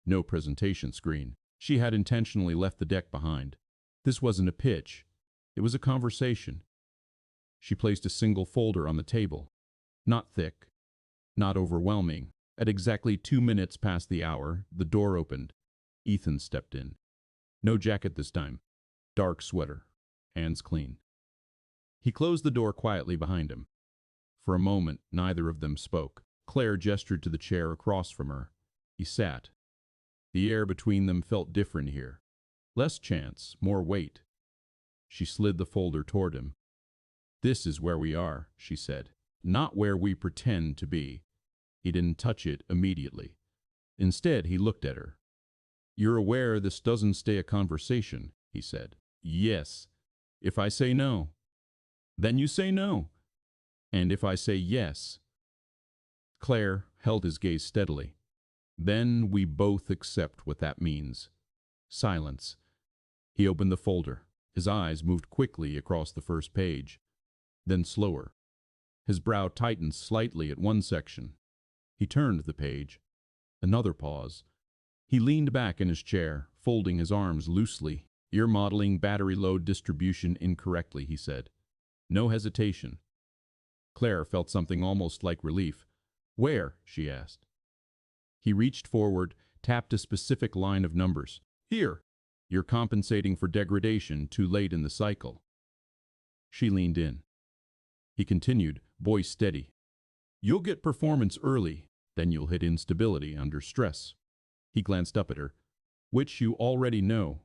No presentation screen. She had intentionally left the deck behind. This wasn't a pitch. It was a conversation. She placed a single folder on the table. Not thick. Not overwhelming. At exactly 2 minutes past the hour, the door opened. Ethan stepped in. No jacket this time. Dark sweater. Hands clean. He closed the door quietly behind him. For a moment, neither of them spoke. Claire gestured to the chair across from her. He sat. The air between them felt different here. Less chance, more weight. She slid the folder toward him. This is where we are, she said. Not where we pretend to be. He didn't touch it immediately. Instead, he looked at her. You're aware this doesn't stay a conversation, he said. Yes. If I say no, then you say no. And if I say yes. Claire held his gaze steadily. Then we both accept what that means. Silence. He opened the folder. His eyes moved quickly across the first page, then slower. His brow tightened slightly at one section. He turned the page. Another pause. He leaned back in his chair, folding his arms loosely. You're modeling battery load distribution incorrectly, he said. No hesitation. Claire felt something almost like relief. Where? She asked. He reached forward, tapped a specific line of numbers. Here. You're compensating for degradation too late in the cycle. She leaned in. He continued, voice steady. You'll get performance early, then you'll hit instability under stress. He glanced up at her. Which you already know.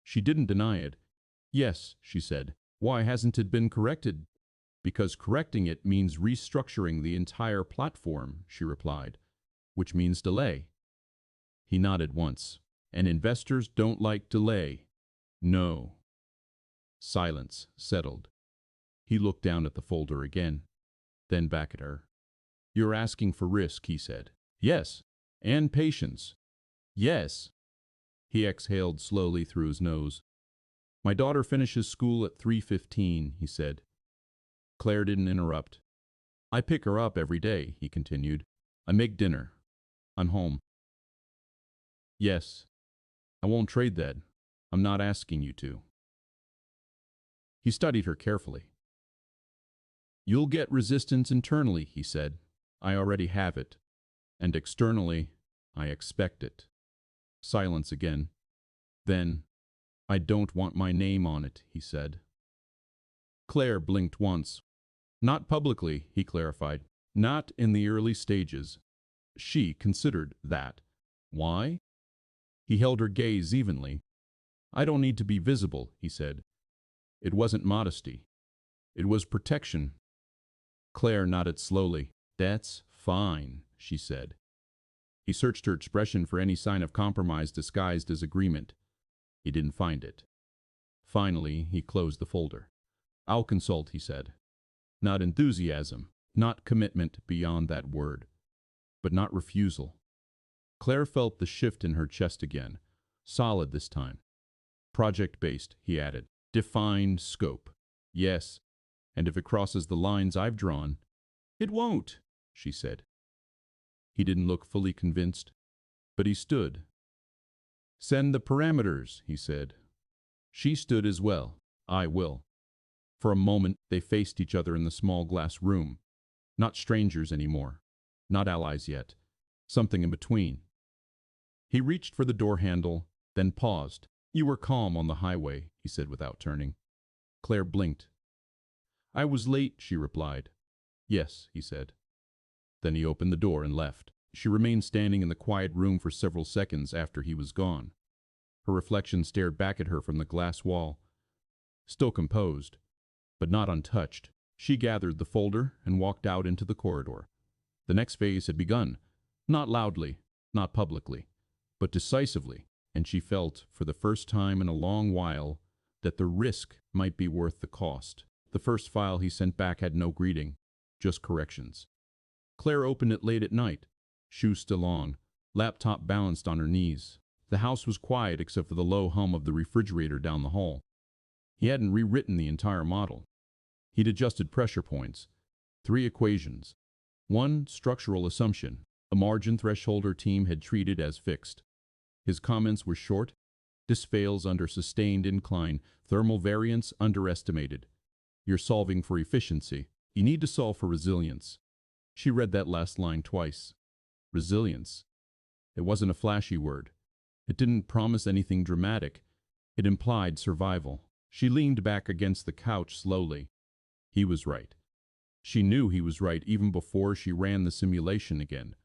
She didn't deny it. Yes, she said. Why hasn't it been corrected? Because correcting it means restructuring the entire platform, she replied, which means delay. He nodded once. And investors don't like delay. No. Silence settled. He looked down at the folder again, then back at her. You're asking for risk, he said. Yes. And patience. Yes. He exhaled slowly through his nose. My daughter finishes school at 3:15, he said. Claire didn't interrupt. I pick her up every day, he continued. I make dinner. I'm home. Yes. I won't trade that. I'm not asking you to. He studied her carefully. You'll get resistance internally, he said. I already have it. And externally, I expect it. Silence again. Then, I don't want my name on it, he said. Claire blinked once. Not publicly, he clarified. Not in the early stages. She considered that. Why? He held her gaze evenly. I don't need to be visible, he said. It wasn't modesty. It was protection. Claire nodded slowly. That's fine, she said. He searched her expression for any sign of compromise disguised as agreement. He didn't find it. Finally, he closed the folder. I'll consult, he said. Not enthusiasm, not commitment beyond that word, but not refusal. Claire felt the shift in her chest again, solid this time. Project-based, he added. Defined scope. Yes, and if it crosses the lines I've drawn, it won't, she said. He didn't look fully convinced, but he stood. Send the parameters, he said. She stood as well. I will. For a moment, they faced each other in the small glass room. Not strangers anymore. Not allies yet. Something in between. He reached for the door handle, then paused. You were calm on the highway, he said without turning. Claire blinked. I was late, she replied. Yes, he said. Then he opened the door and left. She remained standing in the quiet room for several seconds after he was gone. Her reflection stared back at her from the glass wall. Still composed, but not untouched. She gathered the folder and walked out into the corridor. The next phase had begun, not loudly, not publicly, but decisively, and she felt, for the first time in a long while, that the risk might be worth the cost. The first file he sent back had no greeting, just corrections. Claire opened it late at night, shoes still on, laptop balanced on her knees. The house was quiet except for the low hum of the refrigerator down the hall. He hadn't rewritten the entire model. He'd adjusted pressure points. 3 equations. 1 structural assumption. A margin threshold her team had treated as fixed. His comments were short. This fails under sustained incline. Thermal variance underestimated. You're solving for efficiency. You need to solve for resilience. She read that last line twice. Resilience. It wasn't a flashy word. It didn't promise anything dramatic. It implied survival. She leaned back against the couch slowly. He was right. She knew he was right even before she ran the simulation again.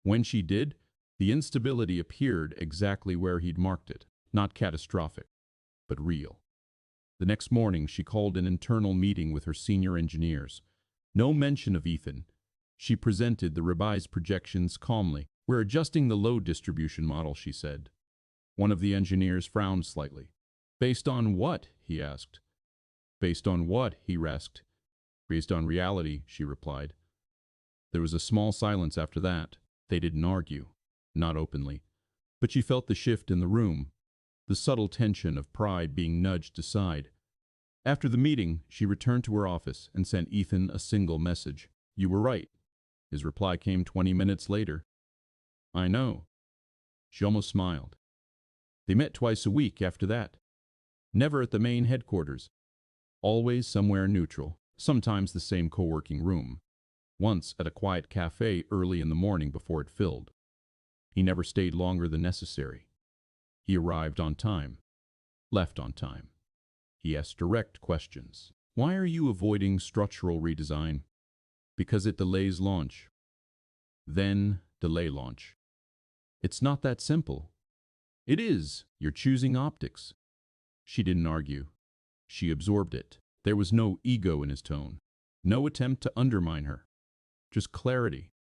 When she did, the instability appeared exactly where he'd marked it. Not catastrophic, but real. The next morning, she called an internal meeting with her senior engineers. No mention of Ethan. She presented the revised projections calmly. We're adjusting the load distribution model, she said. One of the engineers frowned slightly. Based on what? He asked. Based on what? He asked. Based on reality, she replied. There was a small silence after that. They didn't argue, not openly. But she felt the shift in the room, the subtle tension of pride being nudged aside. After the meeting, she returned to her office and sent Ethan a single message. You were right. His reply came 20 minutes later. I know. She almost smiled. They met twice a week after that. Never at the main headquarters. Always somewhere neutral. sometimes the same co-working room, once at a quiet cafe early in the morning before it filled. He never stayed longer than necessary. He arrived on time, left on time. He asked direct questions. Why are you avoiding structural redesign? Because it delays launch. Then delay launch. It's not that simple. It is. You're choosing optics. She didn't argue. She absorbed it. There was no ego in his tone. No attempt to undermine her. Just clarity.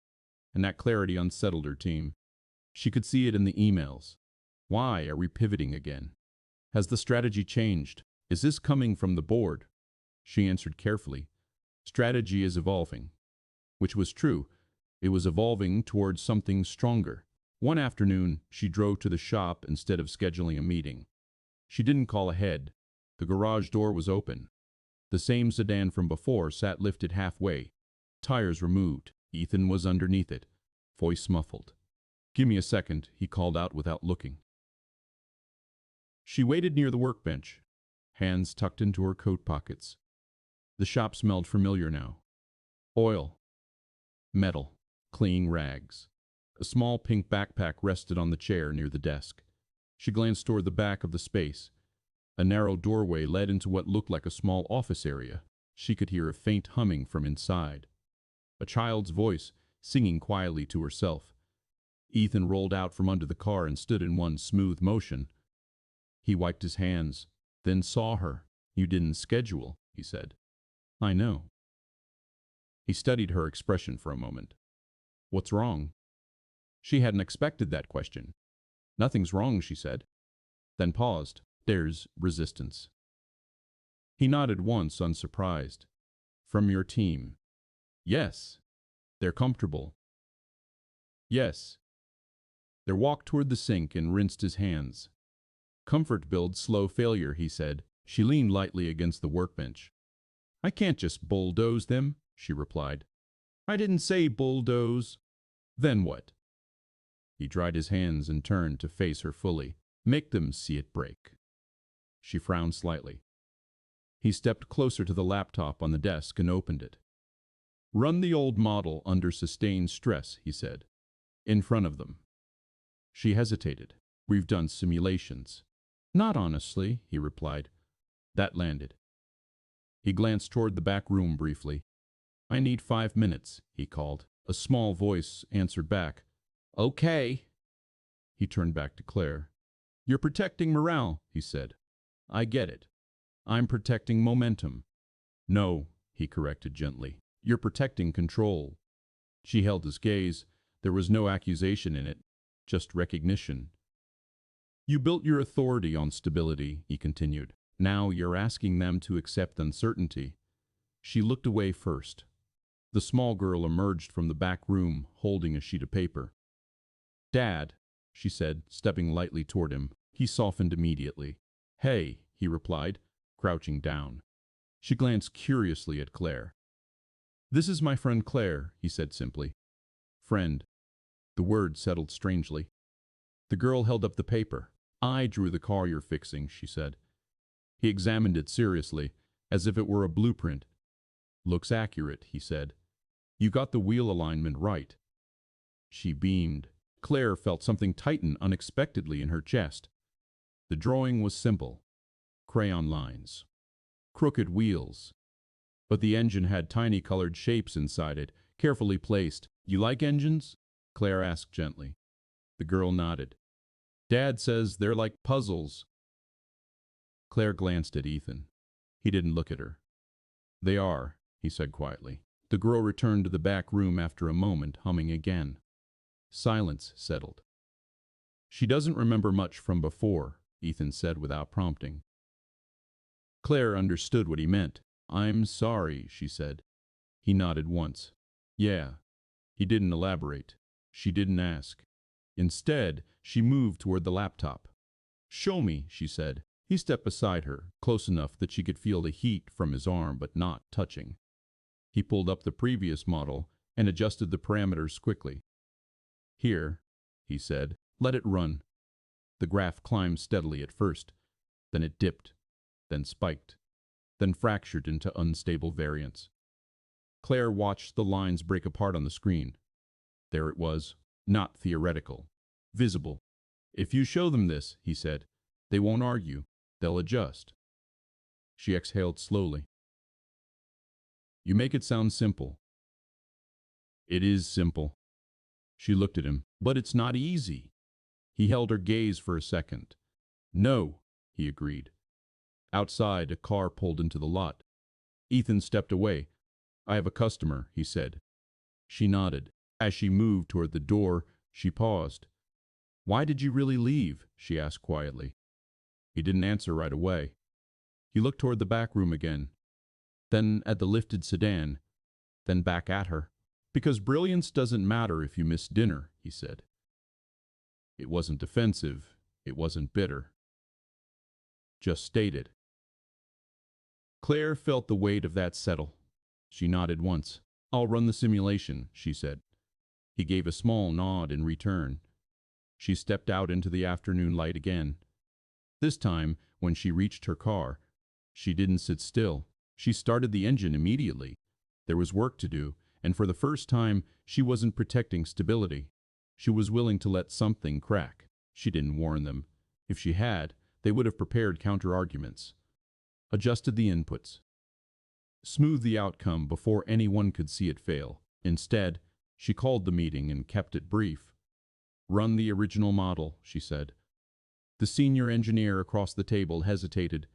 And that clarity unsettled her team. She could see it in the emails. Why are we pivoting again? Has the strategy changed? Is this coming from the board? She answered carefully. Strategy is evolving. Which was true. It was evolving towards something stronger. One afternoon, she drove to the shop instead of scheduling a meeting. She didn't call ahead. The garage door was open. The same sedan from before sat lifted halfway. Tires removed. Ethan was underneath it. Voice muffled. Give me a second, he called out without looking. She waited near the workbench, hands tucked into her coat pockets. The shop smelled familiar now. Oil. Metal. Cleaning rags. A small pink backpack rested on the chair near the desk. She glanced toward the back of the space. A narrow doorway led into what looked like a small office area. She could hear a faint humming from inside. A child's voice, singing quietly to herself. Ethan rolled out from under the car and stood in one smooth motion. He wiped his hands, then saw her. You didn't schedule, he said. I know. He studied her expression for a moment. What's wrong? She hadn't expected that question. Nothing's wrong, she said. Then paused. There's resistance. He nodded once, unsurprised. From your team. Yes. They're comfortable. Yes. They walked toward the sink and rinsed his hands. Comfort builds slow failure, he said. She leaned lightly against the workbench. I can't just bulldoze them, she replied. I didn't say bulldoze. Then what? He dried his hands and turned to face her fully. Make them see it break. She frowned slightly. He stepped closer to the laptop on the desk and opened it. Run the old model under sustained stress, he said. In front of them. She hesitated. We've done simulations. Not honestly, he replied. That landed. He glanced toward the back room briefly. I need 5 minutes, he called. A small voice answered back. Okay. He turned back to Claire. You're protecting morale, he said. I get it. I'm protecting momentum. No, he corrected gently. You're protecting control. She held his gaze. There was no accusation in it, just recognition. You built your authority on stability, he continued. Now you're asking them to accept uncertainty. She looked away first. The small girl emerged from the back room, holding a sheet of paper. Dad, she said, stepping lightly toward him. He softened immediately. Hey, he replied, crouching down. She glanced curiously at Claire. This is my friend Claire, he said simply. Friend. The word settled strangely. The girl held up the paper. I drew the car you're fixing, she said. He examined it seriously, as if it were a blueprint. Looks accurate, he said. You got the wheel alignment right. She beamed. Claire felt something tighten unexpectedly in her chest. The drawing was simple. Crayon lines. Crooked wheels. But the engine had tiny colored shapes inside it, carefully placed. You like engines? Claire asked gently. The girl nodded. Dad says they're like puzzles. Claire glanced at Ethan. He didn't look at her. They are, he said quietly. The girl returned to the back room after a moment, humming again. Silence settled. She doesn't remember much from before, Ethan said without prompting. Claire understood what he meant. I'm sorry, she said. He nodded once. Yeah. He didn't elaborate. She didn't ask. Instead, she moved toward the laptop. Show me, she said. He stepped beside her, close enough that she could feel the heat from his arm but not touching. He pulled up the previous model and adjusted the parameters quickly. Here, he said, let it run. The graph climbed steadily at first. Then it dipped, then spiked. then fractured into unstable variants. Claire watched the lines break apart on the screen. There it was, not theoretical, visible. "If you show them this," he said, "they won't argue, they'll adjust." She exhaled slowly. "You make it sound simple." "It is simple." She looked at him. "But it's not easy." He held her gaze for a second. "No," he agreed. Outside, a car pulled into the lot. Ethan stepped away. "I have a customer," he said. She nodded. As she moved toward the door, she paused. "Why did you really leave?" she asked quietly. He didn't answer right away. He looked toward the back room again, then at the lifted sedan, then back at her. "Because brilliance doesn't matter if you miss dinner," he said. It wasn't defensive. It wasn't bitter. Just stated. Claire felt the weight of that settle. She nodded once. "I'll run the simulation," she said. He gave a small nod in return. She stepped out into the afternoon light again. This time, when she reached her car, she didn't sit still. She started the engine immediately. There was work to do, and for the first time, she wasn't protecting stability. She was willing to let something crack. She didn't warn them. If she had, they would have prepared counter-arguments. Adjusted the inputs. Smoothed the outcome before anyone could see it fail. Instead, she called the meeting and kept it brief. "Run the original model," she said. The senior engineer across the table hesitated.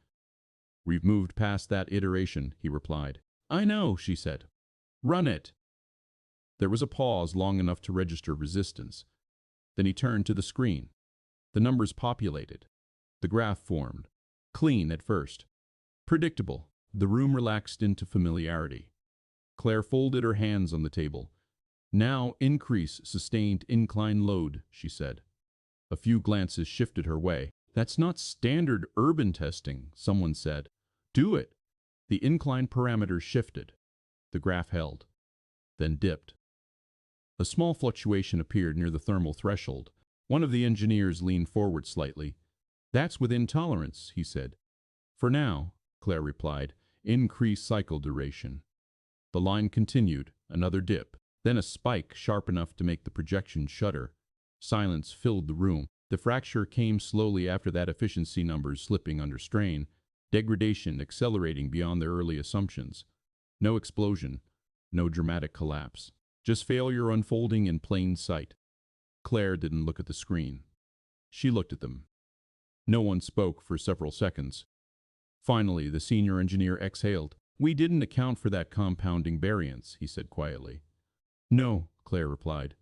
"We've moved past that iteration," he replied. "I know," she said. "Run it." There was a pause long enough to register resistance. Then he turned to the screen. The numbers populated. The graph formed. Clean at first. Predictable. The room relaxed into familiarity. Claire folded her hands on the table. "Now increase sustained incline load," she said. A few glances shifted her way. "That's not standard urban testing," someone said. "Do it." The incline parameters shifted. The graph held, then dipped. A small fluctuation appeared near the thermal threshold. One of the engineers leaned forward slightly. "That's within tolerance," he said. "For now," Claire replied. "Increase cycle duration." The line continued, another dip, then a spike sharp enough to make the projection shudder. Silence filled the room. The fracture came slowly after that, efficiency numbers slipping under strain, degradation accelerating beyond their early assumptions. No explosion, no dramatic collapse. Just failure unfolding in plain sight. Claire didn't look at the screen. She looked at them. No one spoke for several seconds. Finally, the senior engineer exhaled. "We didn't account for that compounding variance," he said quietly. "No," Claire replied.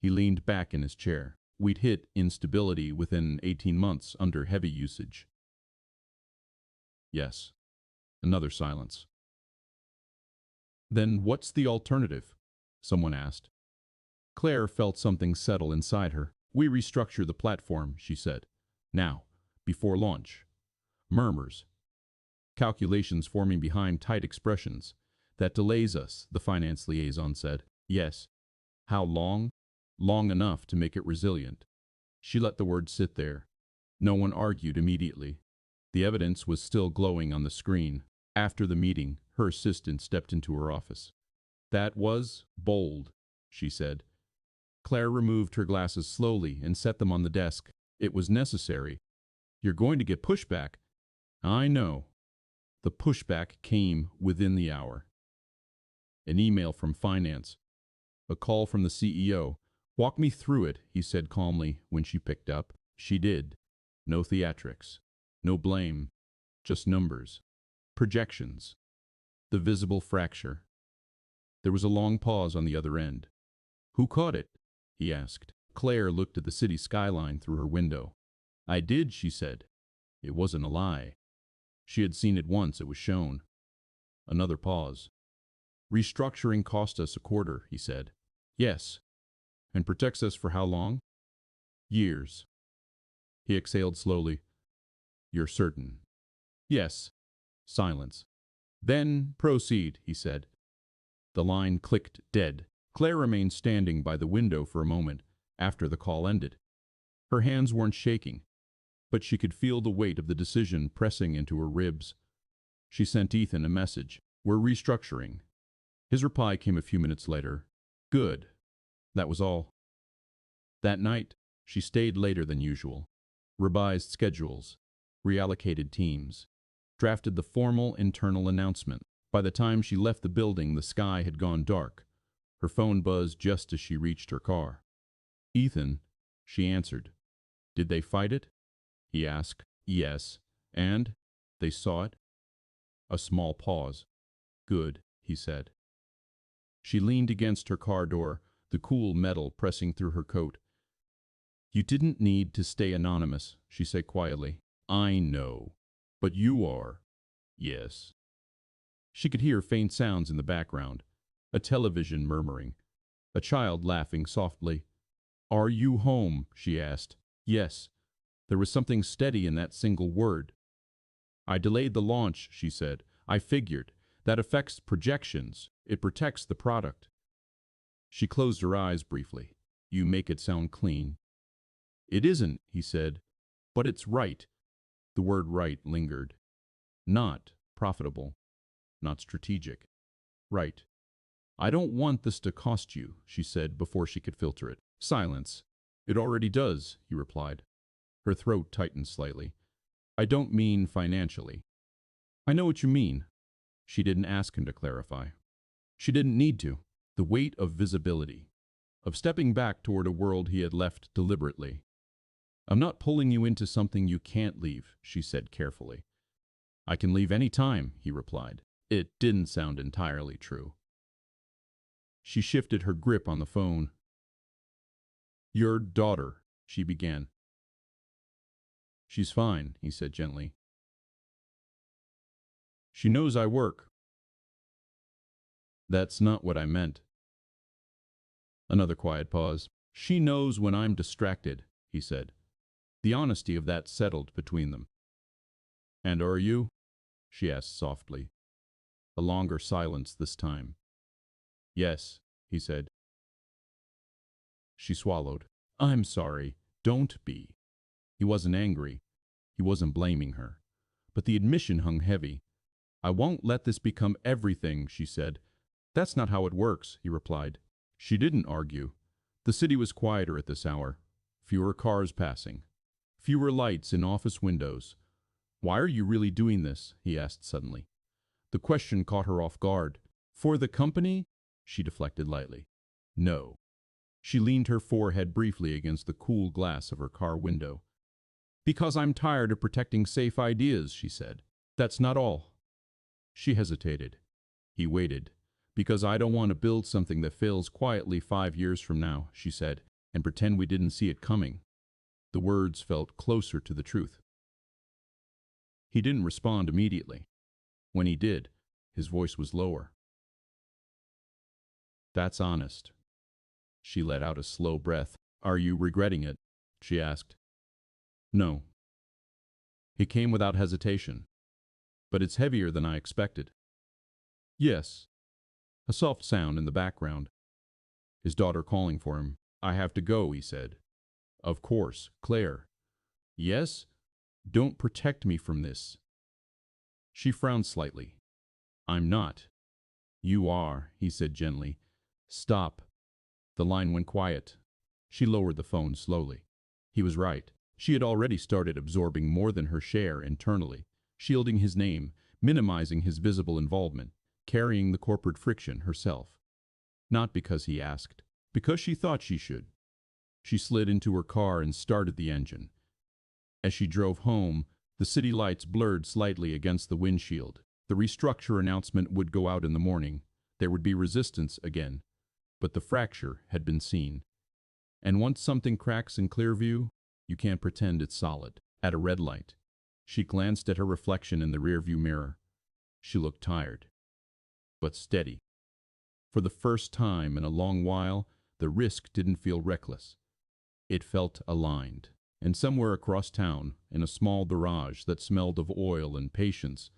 He leaned back in his chair. "We'd hit instability within 18 months under heavy usage." "Yes." Another silence. "Then what's the alternative?" someone asked. Claire felt something settle inside her. "We restructure the platform," she said. "Now, before launch." Murmurs. "Calculations forming behind tight expressions. That delays us," the finance liaison said. "Yes." "How long?" "Long enough to make it resilient." She let the word sit there. No one argued immediately. The evidence was still glowing on the screen. After the meeting, her assistant stepped into her office. "That was bold," she said. Claire removed her glasses slowly and set them on the desk. "It was necessary. You're going to get pushback." "I know." The pushback came within the hour. An email from finance. A call from the CEO. "Walk me through it," he said calmly when she picked up. She did. No theatrics. No blame. Just numbers. Projections. The visible fracture. There was a long pause on the other end. "Who caught it?" he asked. Claire looked at the city skyline through her window. "I did," she said. It wasn't a lie. She had seen it once, it was shown. Another pause. "Restructuring cost us a quarter," he said. "Yes." "And protects us for how long?" "Years." He exhaled slowly. "You're certain?" "Yes." Silence. "Then proceed," he said. The line clicked dead. Claire remained standing by the window for a moment after the call ended. Her hands weren't shaking, but she could feel the weight of the decision pressing into her ribs. She sent Ethan a message. We're restructuring. His reply came a few minutes later. Good. That was all. That night, she stayed later than usual, revised schedules, reallocated teams, drafted the formal internal announcement. By the time she left the building, the sky had gone dark. Her phone buzzed just as she reached her car. Ethan, she answered. Did they fight it? He asked. Yes. And? They saw it? A small pause. Good, he said. She leaned against her car door, the cool metal pressing through her coat. You didn't need to stay anonymous, she said quietly. I know. But you are. Yes. She could hear faint sounds in the background, a television murmuring, a child laughing softly. Are you home? She asked. Yes. There was something steady in that single word. I delayed the launch, she said. I figured. That affects projections. It protects the product. She closed her eyes briefly. You make it sound clean. It isn't, he said, but it's right. The word right lingered. Not profitable. Not strategic. Right. I don't want this to cost you, she said before she could filter it. Silence. It already does, he replied. Her throat tightened slightly. I don't mean financially. I know what you mean. She didn't ask him to clarify. She didn't need to. The weight of visibility, of stepping back toward a world he had left deliberately. I'm not pulling you into something you can't leave, she said carefully. I can leave any time, he replied. It didn't sound entirely true. She shifted her grip on the phone. Your daughter, she began. She's fine, he said gently. She knows I work. That's not what I meant. Another quiet pause. She knows when I'm distracted, he said. The honesty of that settled between them. And are you? She asked softly. A longer silence this time. Yes, he said. She swallowed. I'm sorry. Don't be. He wasn't angry. He wasn't blaming her. But the admission hung heavy. I won't let this become everything, she said. That's not how it works, he replied. She didn't argue. The city was quieter at this hour. Fewer cars passing. Fewer lights in office windows. Why are you really doing this? He asked suddenly. The question caught her off guard. For the company? She deflected lightly. No. She leaned her forehead briefly against the cool glass of her car window. Because I'm tired of protecting safe ideas, she said. That's not all. She hesitated. He waited. Because I don't want to build something that fails quietly 5 years from now, she said, and pretend we didn't see it coming. The words felt closer to the truth. He didn't respond immediately. When he did, his voice was lower. That's honest. She let out a slow breath. Are you regretting it? She asked. No. He came without hesitation. But it's heavier than I expected. Yes. A soft sound in the background. His daughter calling for him. I have to go, he said. Of course, Claire. Yes? Don't protect me from this. She frowned slightly. I'm not. You are, he said gently. Stop. The line went quiet. She lowered the phone slowly. He was right. She had already started absorbing more than her share internally, shielding his name, minimizing his visible involvement, carrying the corporate friction herself. Not because he asked, because she thought she should. She slid into her car and started the engine. As she drove home, the city lights blurred slightly against the windshield. The restructure announcement would go out in the morning. There would be resistance again. But the fracture had been seen. And once something cracks in clear view, you can't pretend it's solid. At a red light, she glanced at her reflection in the rearview mirror. She looked tired, but steady. For the first time in a long while, the risk didn't feel reckless. It felt aligned. And somewhere across town, in a small garage that smelled of oil and patience,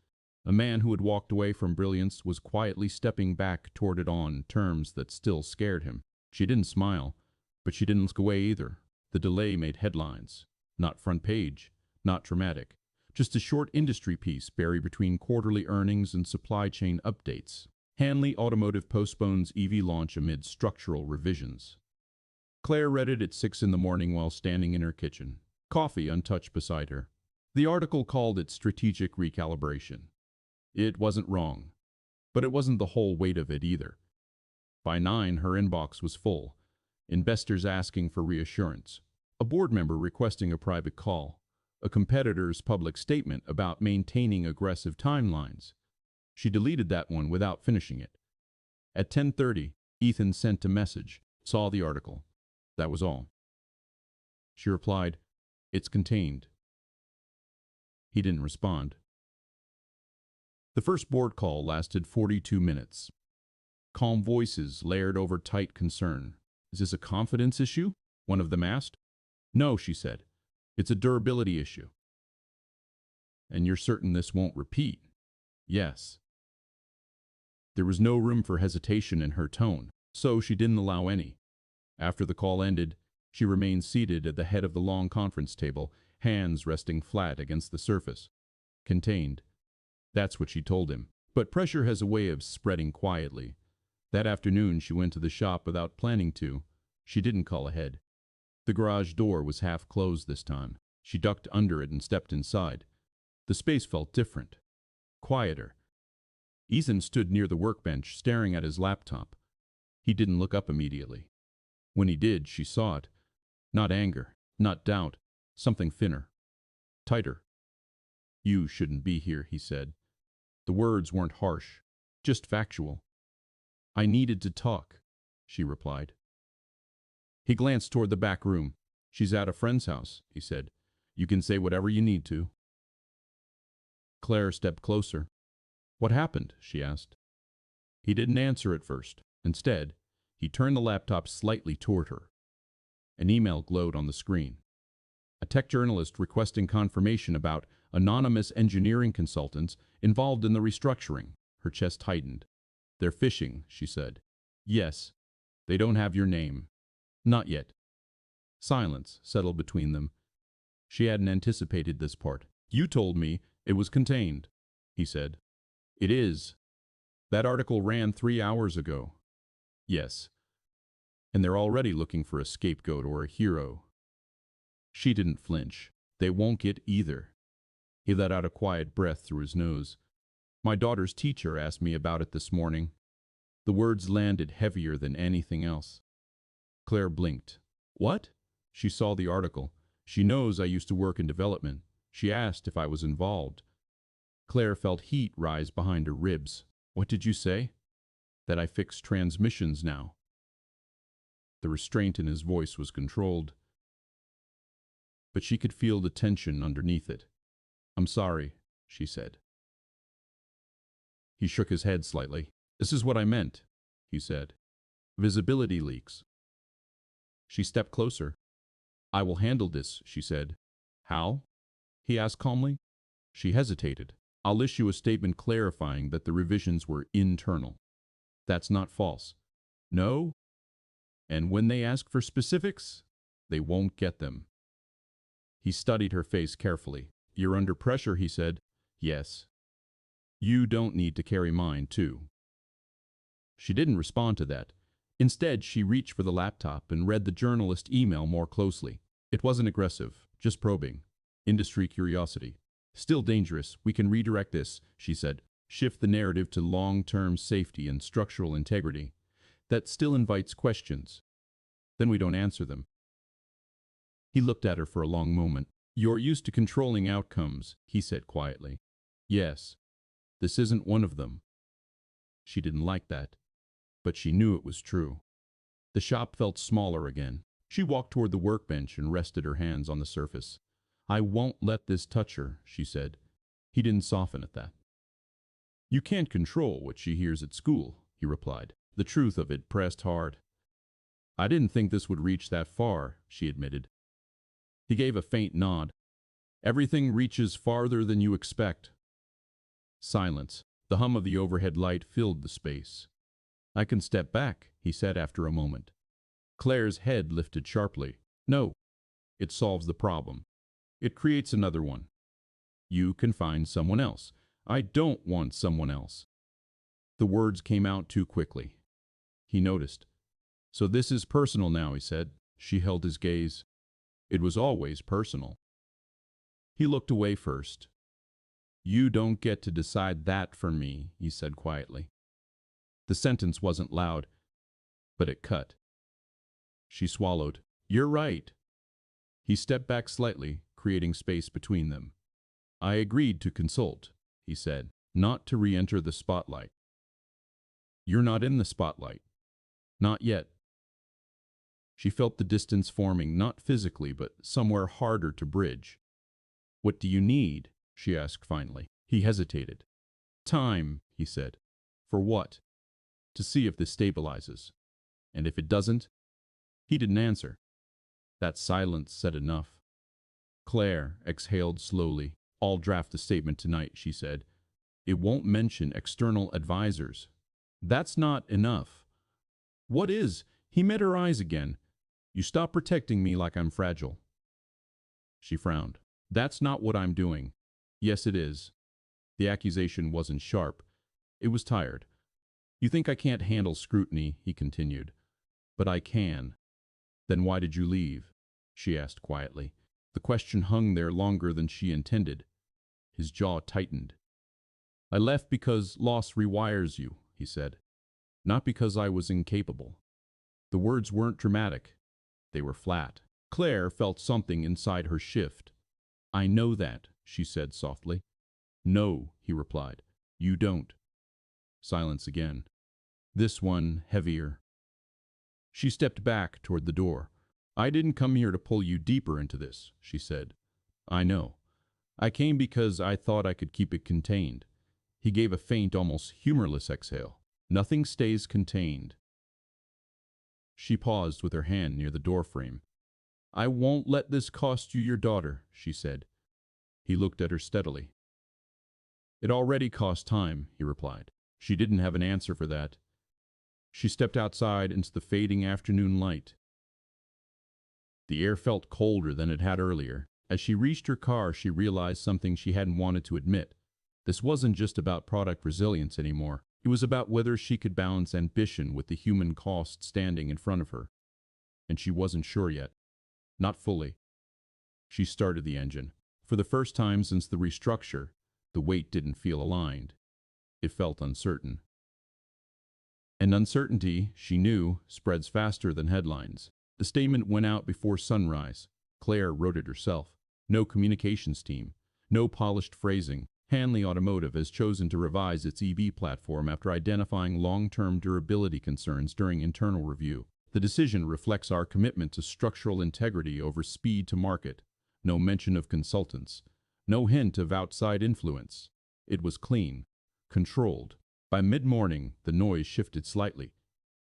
a man who had walked away from brilliance was quietly stepping back toward it on terms that still scared him. She didn't smile, but she didn't look away either. The delay made headlines. Not front page, not dramatic, just a short industry piece buried between quarterly earnings and supply chain updates. Hanley Automotive postpones EV launch amid structural revisions. Claire read it at 6 in the morning while standing in her kitchen, coffee untouched beside her. The article called it strategic recalibration. It wasn't wrong, but it wasn't the whole weight of it either. By 9, her inbox was full. Investors asking for reassurance, a board member requesting a private call, a competitor's public statement about maintaining aggressive timelines. She deleted that one without finishing it. At 10:30, Ethan sent a message, saw the article. That was all. She replied, "It's contained." He didn't respond. The first board call lasted 42 minutes. Calm voices layered over tight concern. "Is this a confidence issue?" one of them asked. "No," she said. "It's a durability issue." "And you're certain this won't repeat?" "Yes." There was no room for hesitation in her tone, so she didn't allow any. After the call ended, she remained seated at the head of the long conference table, hands resting flat against the surface. Contained. That's what she told him. But pressure has a way of spreading quietly. That afternoon she went to the shop without planning to. She didn't call ahead. The garage door was half closed this time. She ducked under it and stepped inside. The space felt different. Quieter. Ethan stood near the workbench, staring at his laptop. He didn't look up immediately. When he did, she saw it. Not anger, not doubt, something thinner. Tighter. "You shouldn't be here," he said. The words weren't harsh, just factual. "I needed to talk," she replied. He glanced toward the back room. "She's at a friend's house," he said. "You can say whatever you need to." Claire stepped closer. "What happened?" she asked. He didn't answer at first. Instead, he turned the laptop slightly toward her. An email glowed on the screen. A tech journalist requesting confirmation about anonymous engineering consultants involved in the restructuring. Her chest tightened. "They're phishing," she said. "Yes. They don't have your name." "Not yet." Silence settled between them. She hadn't anticipated this part. "You told me it was contained," he said. "It is. That article ran 3 hours ago." "Yes. And they're already looking for a scapegoat or a hero." She didn't flinch. "They won't get either." He let out a quiet breath through his nose. "My daughter's teacher asked me about it this morning." The words landed heavier than anything else. Claire blinked. "What?" She saw the article. "She knows I used to work in development. She asked if I was involved." Claire felt heat rise behind her ribs. "What did you say?" "That I fix transmissions now." The restraint in his voice was controlled, but she could feel the tension underneath it. "I'm sorry," she said. He shook his head slightly. "This is what I meant," he said. "Visibility leaks." She stepped closer. "I will handle this," she said. "How?" he asked calmly. She hesitated. "I'll issue a statement clarifying that the revisions were internal." "That's not false." "No? And when they ask for specifics, they won't get them." He studied her face carefully. "You're under pressure," he said. "Yes." "You don't need to carry mine, too." She didn't respond to that. Instead, she reached for the laptop and read the journalist email more closely. It wasn't aggressive, just probing. Industry curiosity. "Still dangerous. We can redirect this," she said. "Shift the narrative to long-term safety and structural integrity. That still invites questions. Then we don't answer them." He looked at her for a long moment. "You're used to controlling outcomes," he said quietly. "Yes. This isn't one of them." She didn't like that, but she knew it was true. The shop felt smaller again. She walked toward the workbench and rested her hands on the surface. "I won't let this touch her," she said. He didn't soften at that. "You can't control what she hears at school," he replied. The truth of it pressed hard. "I didn't think this would reach that far," she admitted. He gave a faint nod. "Everything reaches farther than you expect." Silence. The hum of the overhead light filled the space. "I can step back," he said after a moment. Claire's head lifted sharply. "No. It solves the problem. It creates another one." You can find someone else. I don't want someone else. The words came out too quickly. He noticed. So this is personal now, he said. She held his gaze. It was always personal. He looked away first. You don't get to decide that for me, he said quietly. The sentence wasn't loud, but it cut. She swallowed. You're right. He stepped back slightly, creating space between them. I agreed to consult, he said, not to re-enter the spotlight. You're not in the spotlight. Not yet. She felt the distance forming, not physically, but somewhere harder to bridge. What do you need? She asked finally. He hesitated. Time, he said. For what? To see if this stabilizes. And if it doesn't? He didn't answer. That silence said enough. Claire exhaled slowly. I'll draft the statement tonight, she said. It won't mention external advisors. That's not enough. What is? He met her eyes again. You stop protecting me like I'm fragile. She frowned. That's not what I'm doing. Yes, it is. The accusation wasn't sharp. It was tired. You think I can't handle scrutiny, he continued. But I can. Then why did you leave? She asked quietly. The question hung there longer than she intended. His jaw tightened. I left because loss rewires you, he said. Not because I was incapable. The words weren't dramatic. They were flat. Claire felt something inside her shift. I know that, she said softly. No, he replied. You don't. Silence again. This one heavier. She stepped back toward the door. I didn't come here to pull you deeper into this, she said. I know. I came because I thought I could keep it contained. He gave a faint, almost humorless exhale. Nothing stays contained. She paused with her hand near the doorframe. I won't let this cost you your daughter, she said. He looked at her steadily. It already cost time, he replied. She didn't have an answer for that. She stepped outside into the fading afternoon light. The air felt colder than it had earlier. As she reached her car, she realized something she hadn't wanted to admit. This wasn't just about product resilience anymore. It was about whether she could balance ambition with the human cost standing in front of her. And she wasn't sure yet. Not fully. She started the engine. For the first time since the restructure, the weight didn't feel aligned. It felt uncertain. And uncertainty, she knew, spreads faster than headlines. The statement went out before sunrise. Claire wrote it herself. No communications team. No polished phrasing. Hanley Automotive has chosen to revise its EV platform after identifying long-term durability concerns during internal review. The decision reflects our commitment to structural integrity over speed to market. No mention of consultants. No hint of outside influence. It was clean. Controlled. By mid-morning, the noise shifted slightly.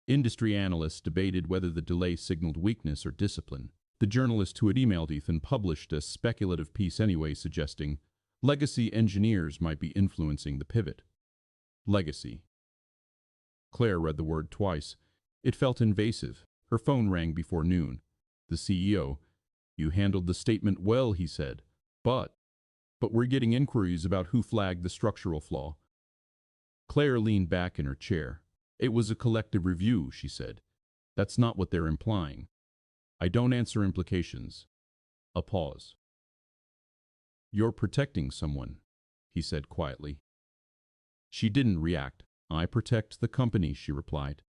Industry analysts debated whether the delay signaled weakness or discipline. The journalist who had emailed Ethan published a speculative piece anyway, suggesting legacy engineers might be influencing the pivot. Legacy. Claire read the word twice. It felt invasive. Her phone rang before noon. The CEO. You handled the statement well, he said. But we're getting inquiries about who flagged the structural flaw. Claire leaned back in her chair. It was a collective review, she said. That's not what they're implying. I don't answer implications. A pause. You're protecting someone, he said quietly. She didn't react. I protect the company, she replied.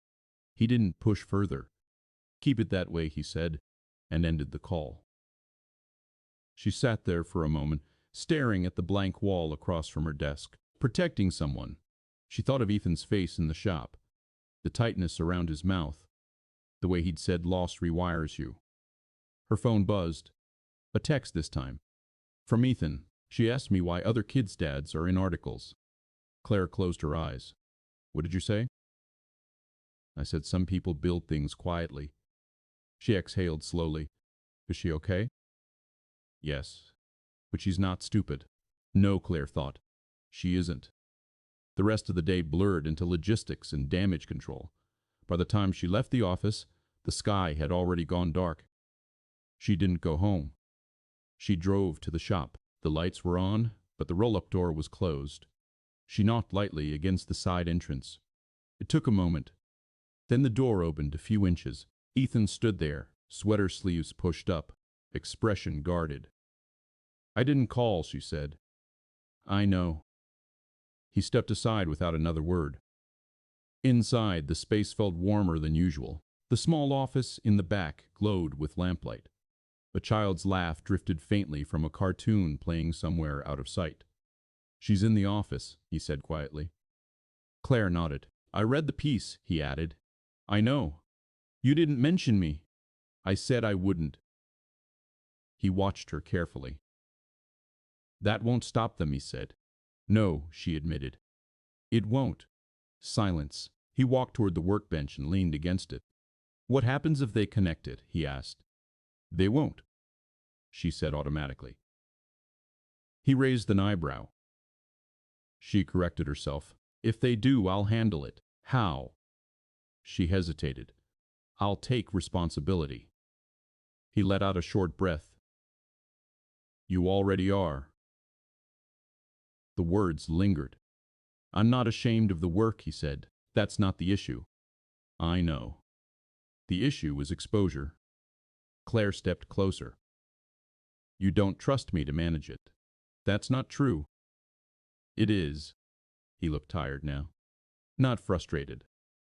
He didn't push further. Keep it that way, he said, and ended the call. She sat there for a moment, staring at the blank wall across from her desk. Protecting someone. She thought of Ethan's face in the shop, the tightness around his mouth, the way he'd said loss rewires you. Her phone buzzed. A text this time. From Ethan. She asked me why other kids' dads are in articles. Claire closed her eyes. What did you say? I said some people build things quietly. She exhaled slowly. Is she okay? Yes. But she's not stupid. No, Claire thought. She isn't. The rest of the day blurred into logistics and damage control. By the time she left the office, the sky had already gone dark. She didn't go home. She drove to the shop. The lights were on, but the roll-up door was closed. She knocked lightly against the side entrance. It took a moment. Then the door opened a few inches. Ethan stood there, sweater sleeves pushed up, expression guarded. "I didn't call," she said. "I know." He stepped aside without another word. Inside, the space felt warmer than usual. The small office in the back glowed with lamplight. A child's laugh drifted faintly from a cartoon playing somewhere out of sight. "She's in the office," he said quietly. Claire nodded. "I read the piece," he added. "I know. You didn't mention me." "I said I wouldn't." He watched her carefully. "That won't stop them," he said. "No," she admitted. "It won't." Silence. He walked toward the workbench and leaned against it. "What happens if they connect it?" he asked. "They won't," she said automatically. He raised an eyebrow. She corrected herself. "If they do, I'll handle it." "How?" She hesitated. "I'll take responsibility." He let out a short breath. "You already are." The words lingered. "I'm not ashamed of the work," he said. "That's not the issue." "I know." "The issue is exposure." Claire stepped closer. "You don't trust me to manage it." "That's not true." "It is." He looked tired now. Not frustrated.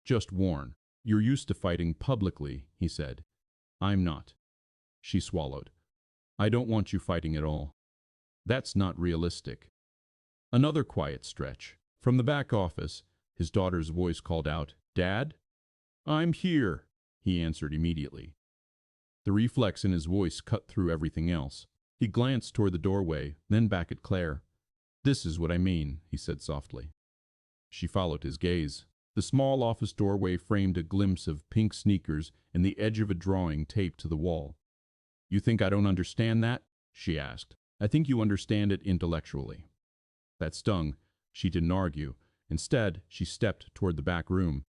Just worn. "You're used to fighting publicly," he said. "I'm not." She swallowed. "I don't want you fighting at all." "That's not realistic." Another quiet stretch. From the back office, his daughter's voice called out, "Dad?" "I'm here," he answered immediately. The reflex in his voice cut through everything else. He glanced toward the doorway, then back at Claire. "This is what I mean," he said softly. She followed his gaze. The small office doorway framed a glimpse of pink sneakers and the edge of a drawing taped to the wall. "You think I don't understand that?" she asked. "I think you understand it intellectually." That stung. She didn't argue. Instead, she stepped toward the back room.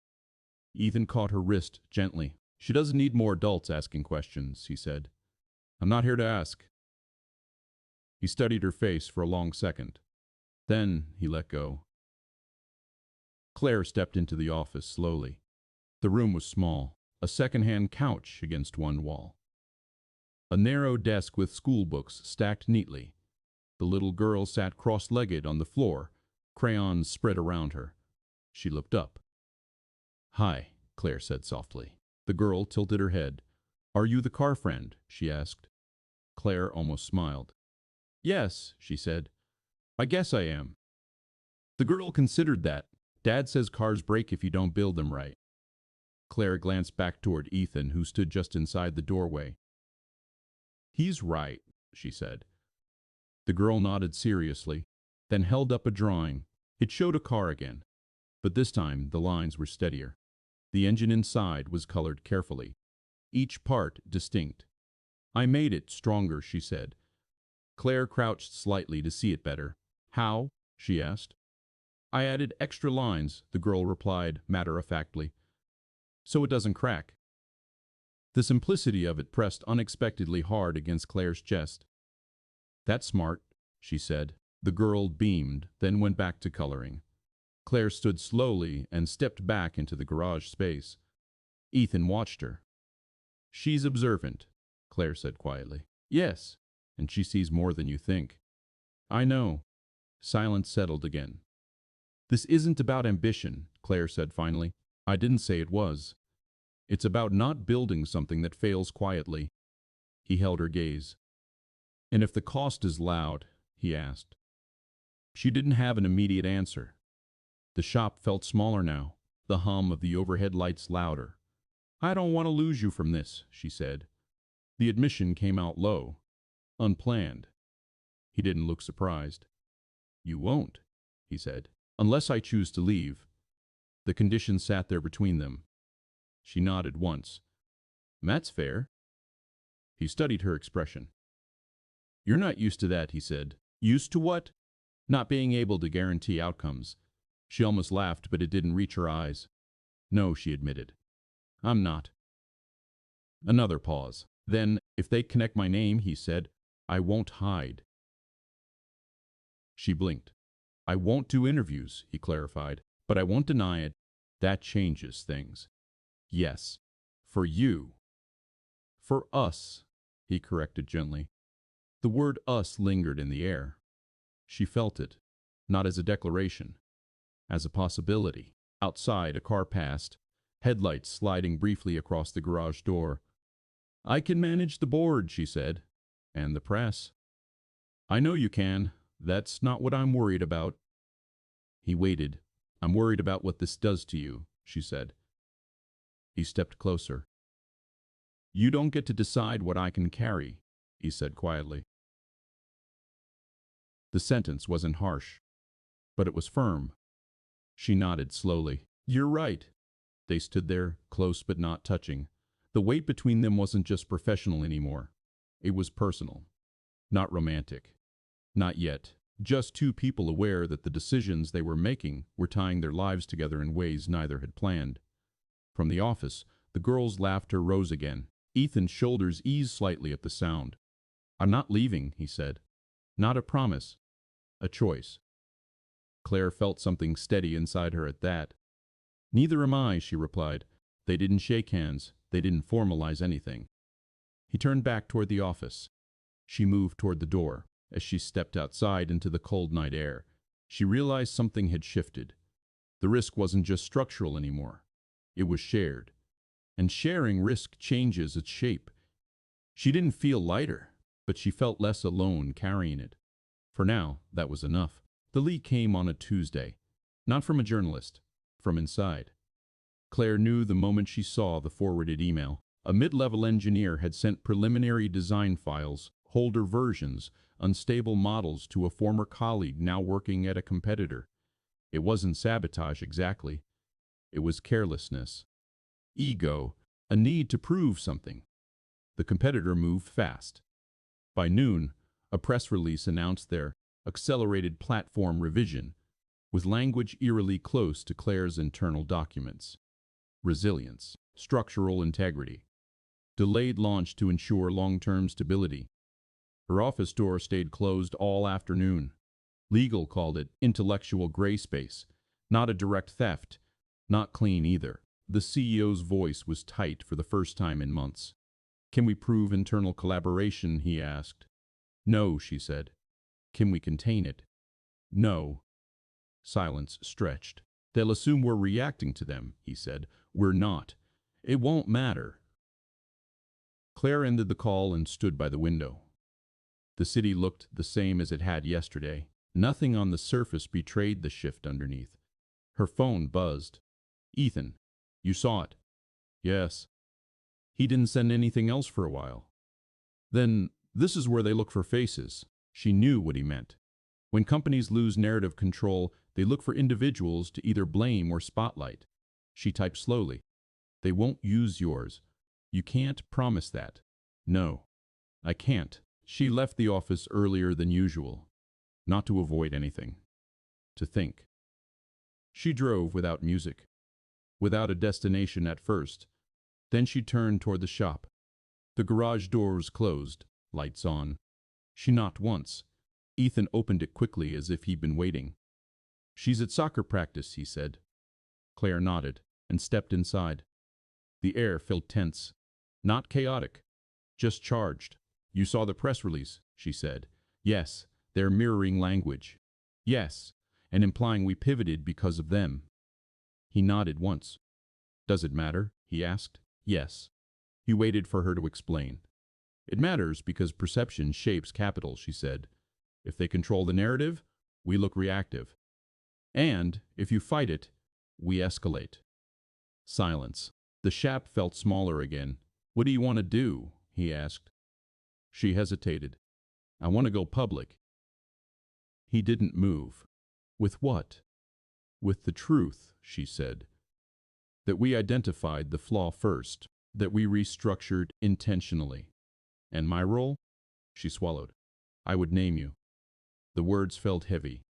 Ethan caught her wrist gently. "She doesn't need more adults asking questions," he said. "I'm not here to ask." He studied her face for a long second. Then he let go. Claire stepped into the office slowly. The room was small, a second-hand couch against one wall. A narrow desk with school books stacked neatly. The little girl sat cross-legged on the floor, crayons spread around her. She looked up. "Hi," Claire said softly. The girl tilted her head. "Are you the car friend?" she asked. Claire almost smiled. "Yes," she said. "I guess I am." The girl considered that. "Dad says cars break if you don't build them right." Claire glanced back toward Ethan, who stood just inside the doorway. "He's right," she said. The girl nodded seriously, then held up a drawing. It showed a car again, but this time the lines were steadier. The engine inside was colored carefully, each part distinct. "I made it stronger," she said. Claire crouched slightly to see it better. "How?" she asked. "I added extra lines," the girl replied matter-of-factly, "so it doesn't crack." The simplicity of it pressed unexpectedly hard against Claire's chest. "That's smart," she said. The girl beamed, then went back to coloring. Claire stood slowly and stepped back into the garage space. Ethan watched her. "She's observant," Claire said quietly. "Yes, and she sees more than you think." "I know." Silence settled again. "This isn't about ambition," Claire said finally. "I didn't say it was. It's about not building something that fails quietly." He held her gaze. "And if the cost is loud?" he asked. She didn't have an immediate answer. The shop felt smaller now, the hum of the overhead lights louder. "I don't want to lose you from this," she said. The admission came out low, unplanned. He didn't look surprised. "You won't," he said, "unless I choose to leave." The condition sat there between them. She nodded once. "That's fair." He studied her expression. "You're not used to that," he said. "Used to what?" "Not being able to guarantee outcomes." She almost laughed, but it didn't reach her eyes. "No," she admitted. "I'm not." Another pause. Then, "If they connect my name," he said, "I won't hide." She blinked. I won't do interviews, he clarified, but I won't deny it. That changes things. Yes. For you. For us, he corrected gently. The word us lingered in the air. She felt it, not as a declaration, as a possibility. Outside, a car passed, headlights sliding briefly across the garage door. I can manage the board, she said. And the press. I know you can. That's not what I'm worried about. He waited. I'm worried about what this does to you, she said. He stepped closer. You don't get to decide what I can carry, he said quietly. The sentence wasn't harsh, but it was firm. She nodded slowly. You're right. They stood there, close but not touching. The weight between them wasn't just professional anymore. It was personal. Not romantic. Not yet. Just two people aware that the decisions they were making were tying their lives together in ways neither had planned. From the office, the girl's laughter rose again. Ethan's shoulders eased slightly at the sound. I'm not leaving, he said. Not a promise. A choice. Claire felt something steady inside her at that. Neither am I, she replied. They didn't shake hands. They didn't formalize anything. He turned back toward the office. She moved toward the door. As she stepped outside into the cold night air, she realized something had shifted. The risk wasn't just structural anymore. It was shared. And sharing risk changes its shape. She didn't feel lighter, but she felt less alone carrying it. For now, that was enough. The leak came on a Tuesday. Not from a journalist. From inside. Claire knew the moment she saw the forwarded email. A mid-level engineer had sent preliminary design files, older versions, unstable models to a former colleague now working at a competitor. It wasn't sabotage exactly. It was carelessness. Ego. A need to prove something. The competitor moved fast. By noon, a press release announced their accelerated platform revision, with language eerily close to Claire's internal documents. Resilience. Structural integrity. Delayed launch to ensure long-term stability. Her office door stayed closed all afternoon. Legal called it intellectual gray space, not a direct theft, not clean either. The CEO's voice was tight for the first time in months. Can we prove internal collaboration, he asked. No, she said. Can we contain it? No. Silence stretched. They'll assume we're reacting to them, he said. We're not. It won't matter. Claire ended the call and stood by the window. The city looked the same as it had yesterday. Nothing on the surface betrayed the shift underneath. Her phone buzzed. Ethan, you saw it? Yes. He didn't send anything else for a while. Then, this is where they look for faces. She knew what he meant. When companies lose narrative control, they look for individuals to either blame or spotlight. She typed slowly. They won't use yours. You can't promise that. No, I can't. She left the office earlier than usual. Not to avoid anything. To think. She drove without music. Without a destination at first. Then she turned toward the shop. The garage door was closed, lights on. She knocked once. Ethan opened it quickly as if he'd been waiting. She's at soccer practice, he said. Claire nodded and stepped inside. The air felt tense. Not chaotic. Just charged. You saw the press release, she said. Yes, they're mirroring language. Yes, and implying we pivoted because of them. He nodded once. Does it matter? He asked. Yes. He waited for her to explain. It matters because perception shapes capital, she said. If they control the narrative, we look reactive. And, if you fight it, we escalate. Silence. The shop felt smaller again. What do you want to do? He asked. She hesitated. I want to go public. He didn't move. With what? With the truth, she said. That we identified the flaw first, that we restructured intentionally. And my role? She swallowed. I would name you. The words felt heavy.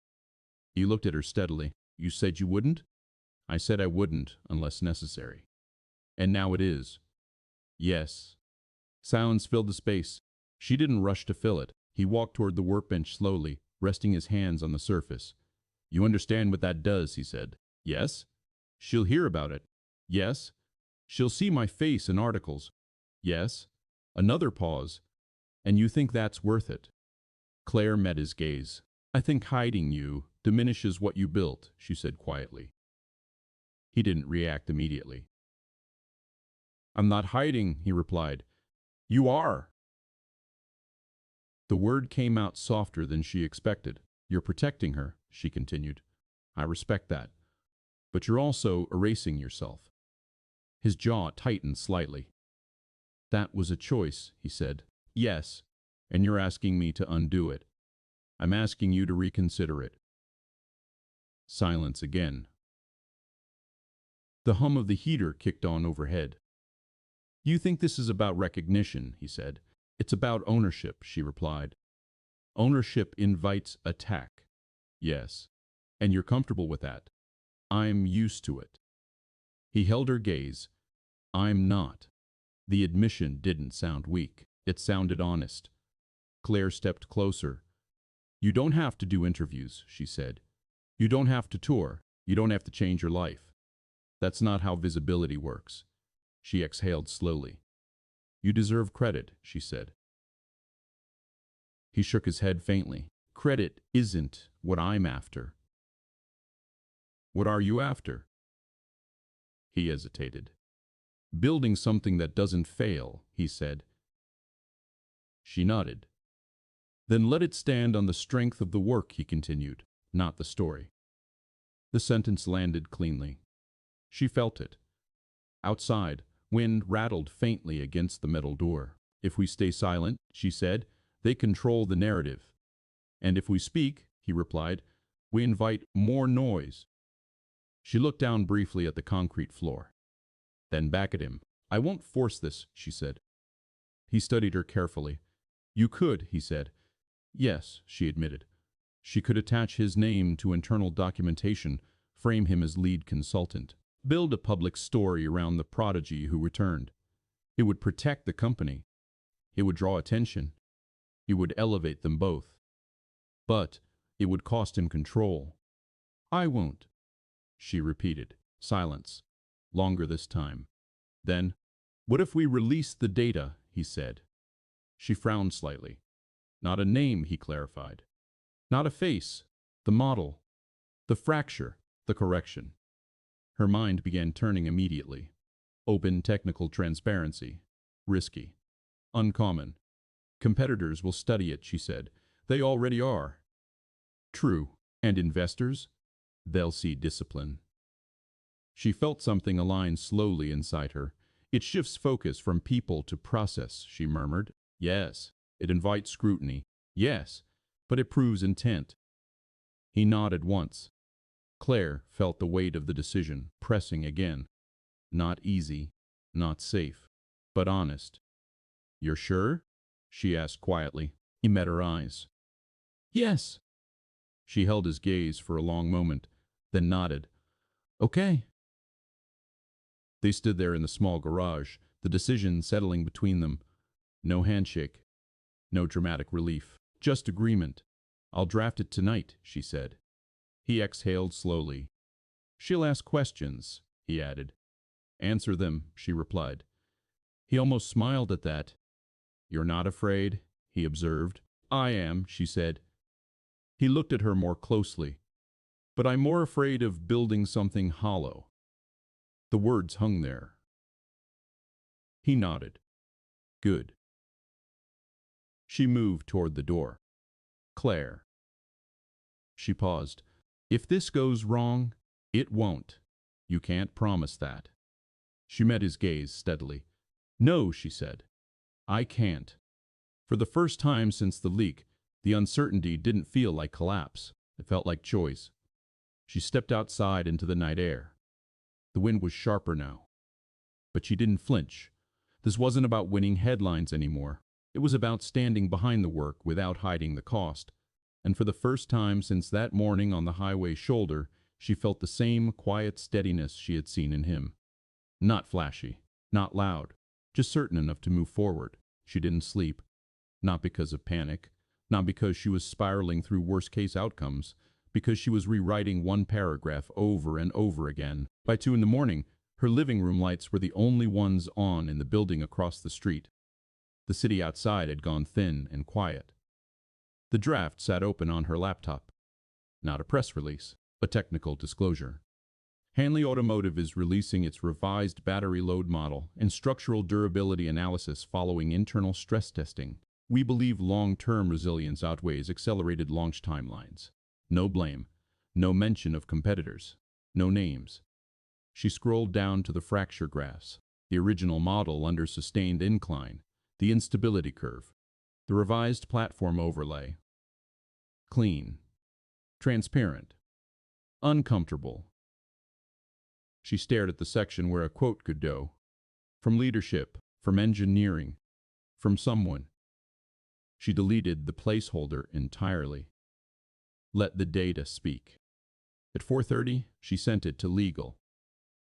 He looked at her steadily. You said you wouldn't? I said I wouldn't unless necessary. And now it is. Yes. Silence filled the space. She didn't rush to fill it. He walked toward the workbench slowly, resting his hands on the surface. You understand what that does, he said. Yes. She'll hear about it. Yes. She'll see my face in articles. Yes. Another pause. And you think that's worth it? Claire met his gaze. I think hiding you diminishes what you built, she said quietly. He didn't react immediately. I'm not hiding, he replied. You are. The word came out softer than she expected. You're protecting her, she continued. I respect that. But you're also erasing yourself. His jaw tightened slightly. That was a choice, he said. Yes, and you're asking me to undo it. I'm asking you to reconsider it. Silence again. The hum of the heater kicked on overhead. You think this is about recognition, he said. It's about ownership, she replied. Ownership invites attack. Yes, and you're comfortable with that. I'm used to it. He held her gaze. I'm not. The admission didn't sound weak. It sounded honest. Claire stepped closer. You don't have to do interviews, she said. You don't have to tour. You don't have to change your life. That's not how visibility works. She exhaled slowly. You deserve credit, she said. He shook his head faintly. Credit isn't what I'm after. What are you after? He hesitated. Building something that doesn't fail, he said. She nodded. Then let it stand on the strength of the work, he continued, not the story. The sentence landed cleanly. She felt it. Outside, wind rattled faintly against the metal door. If we stay silent, she said, they control the narrative. And if we speak, he replied, we invite more noise. She looked down briefly at the concrete floor. Then back at him. I won't force this, she said. He studied her carefully. You could, he said. Yes, she admitted. She could attach his name to internal documentation, frame him as lead consultant, build a public story around the prodigy who returned. It would protect the company. It would draw attention. It would elevate them both. But it would cost him control. I won't, she repeated. Silence. Longer this time. Then, what if we release the data, he said. She frowned slightly. Not a name, he clarified. Not a face. The model. The fracture. The correction. Her mind began turning immediately. Open technical transparency. Risky. Uncommon. Competitors will study it, she said. They already are. True. And investors? They'll see discipline. She felt something align slowly inside her. It shifts focus from people to process, she murmured. Yes. It invites scrutiny. Yes. But it proves intent. He nodded once. Claire felt the weight of the decision, pressing again. Not easy, not safe, but honest. You're sure? She asked quietly. He met her eyes. Yes. She held his gaze for a long moment, then nodded. Okay. They stood there in the small garage, the decision settling between them. No handshake. No dramatic relief. Just agreement. I'll draft it tonight, she said. He exhaled slowly. She'll ask questions, he added. Answer them, she replied. He almost smiled at that. You're not afraid, he observed. I am, she said. He looked at her more closely. But I'm more afraid of building something hollow. The words hung there. He nodded. Good. She moved toward the door. Claire. She paused. If this goes wrong, it won't. You can't promise that. She met his gaze steadily. No, she said. I can't. For the first time since the leak, the uncertainty didn't feel like collapse. It felt like choice. She stepped outside into the night air. The wind was sharper now. But she didn't flinch. This wasn't about winning headlines anymore. It was about standing behind the work without hiding the cost. And for the first time since that morning on the highway shoulder, she felt the same quiet steadiness she had seen in him. Not flashy, not loud, just certain enough to move forward. She didn't sleep. Not because of panic, not because she was spiraling through worst-case outcomes, because she was rewriting one paragraph over and over again. By 2 in the morning, her living room lights were the only ones on in the building across the street. The city outside had gone thin and quiet. The draft sat open on her laptop. Not a press release, a technical disclosure. Hanley Automotive is releasing its revised battery load model and structural durability analysis following internal stress testing. We believe long-term resilience outweighs accelerated launch timelines. No blame, no mention of competitors, no names. She scrolled down to the fracture graphs, the original model under sustained incline, the instability curve, the revised platform overlay. Clean, transparent, uncomfortable. She stared at the section where a quote could go. From leadership, from engineering, from someone. She deleted the placeholder entirely. Let the data speak. At 4:30, she sent it to legal.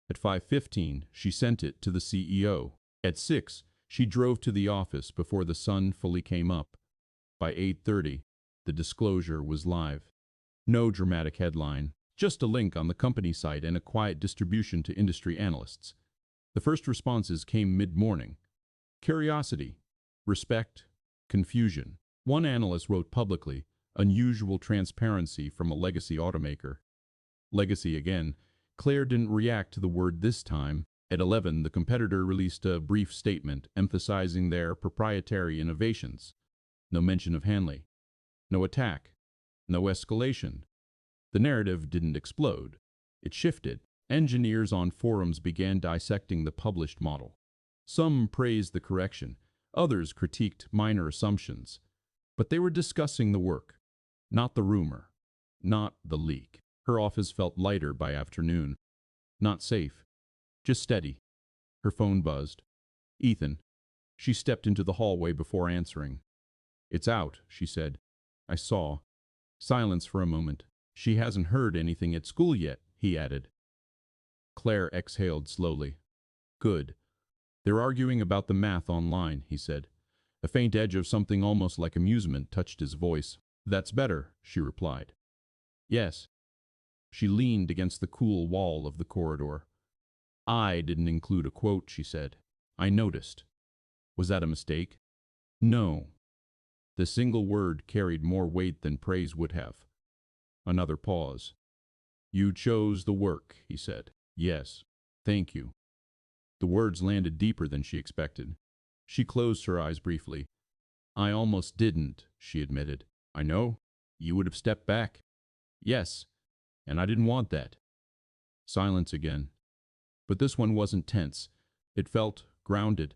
At 5:15, she sent it to the CEO. At 6, she drove to the office before the sun fully came up. By 8:30, the disclosure was live. No dramatic headline, just a link on the company site and a quiet distribution to industry analysts. The first responses came mid-morning. Curiosity, respect, confusion. One analyst wrote publicly, unusual transparency from a legacy automaker. Legacy again. Claire didn't react to the word this time. At 11, the competitor released a brief statement emphasizing their proprietary innovations. No mention of Hanley. No attack. No escalation. The narrative didn't explode. It shifted. Engineers on forums began dissecting the published model. Some praised the correction. Others critiqued minor assumptions. But they were discussing the work, not the rumor, not the leak. Her office felt lighter by afternoon. Not safe, just steady. Her phone buzzed. Ethan. She stepped into the hallway before answering. It's out, she said. I saw. Silence for a moment. She hasn't heard anything at school yet, he added. Claire exhaled slowly. Good. They're arguing about the math online, he said. A faint edge of something almost like amusement touched his voice. That's better, she replied. Yes. She leaned against the cool wall of the corridor. I didn't include a quote, she said. I noticed. Was that a mistake? No. The single word carried more weight than praise would have. Another pause. You chose the work, he said. Yes. Thank you. The words landed deeper than she expected. She closed her eyes briefly. I almost didn't, she admitted. I know. You would have stepped back. Yes. And I didn't want that. Silence again. But this one wasn't tense. It felt grounded.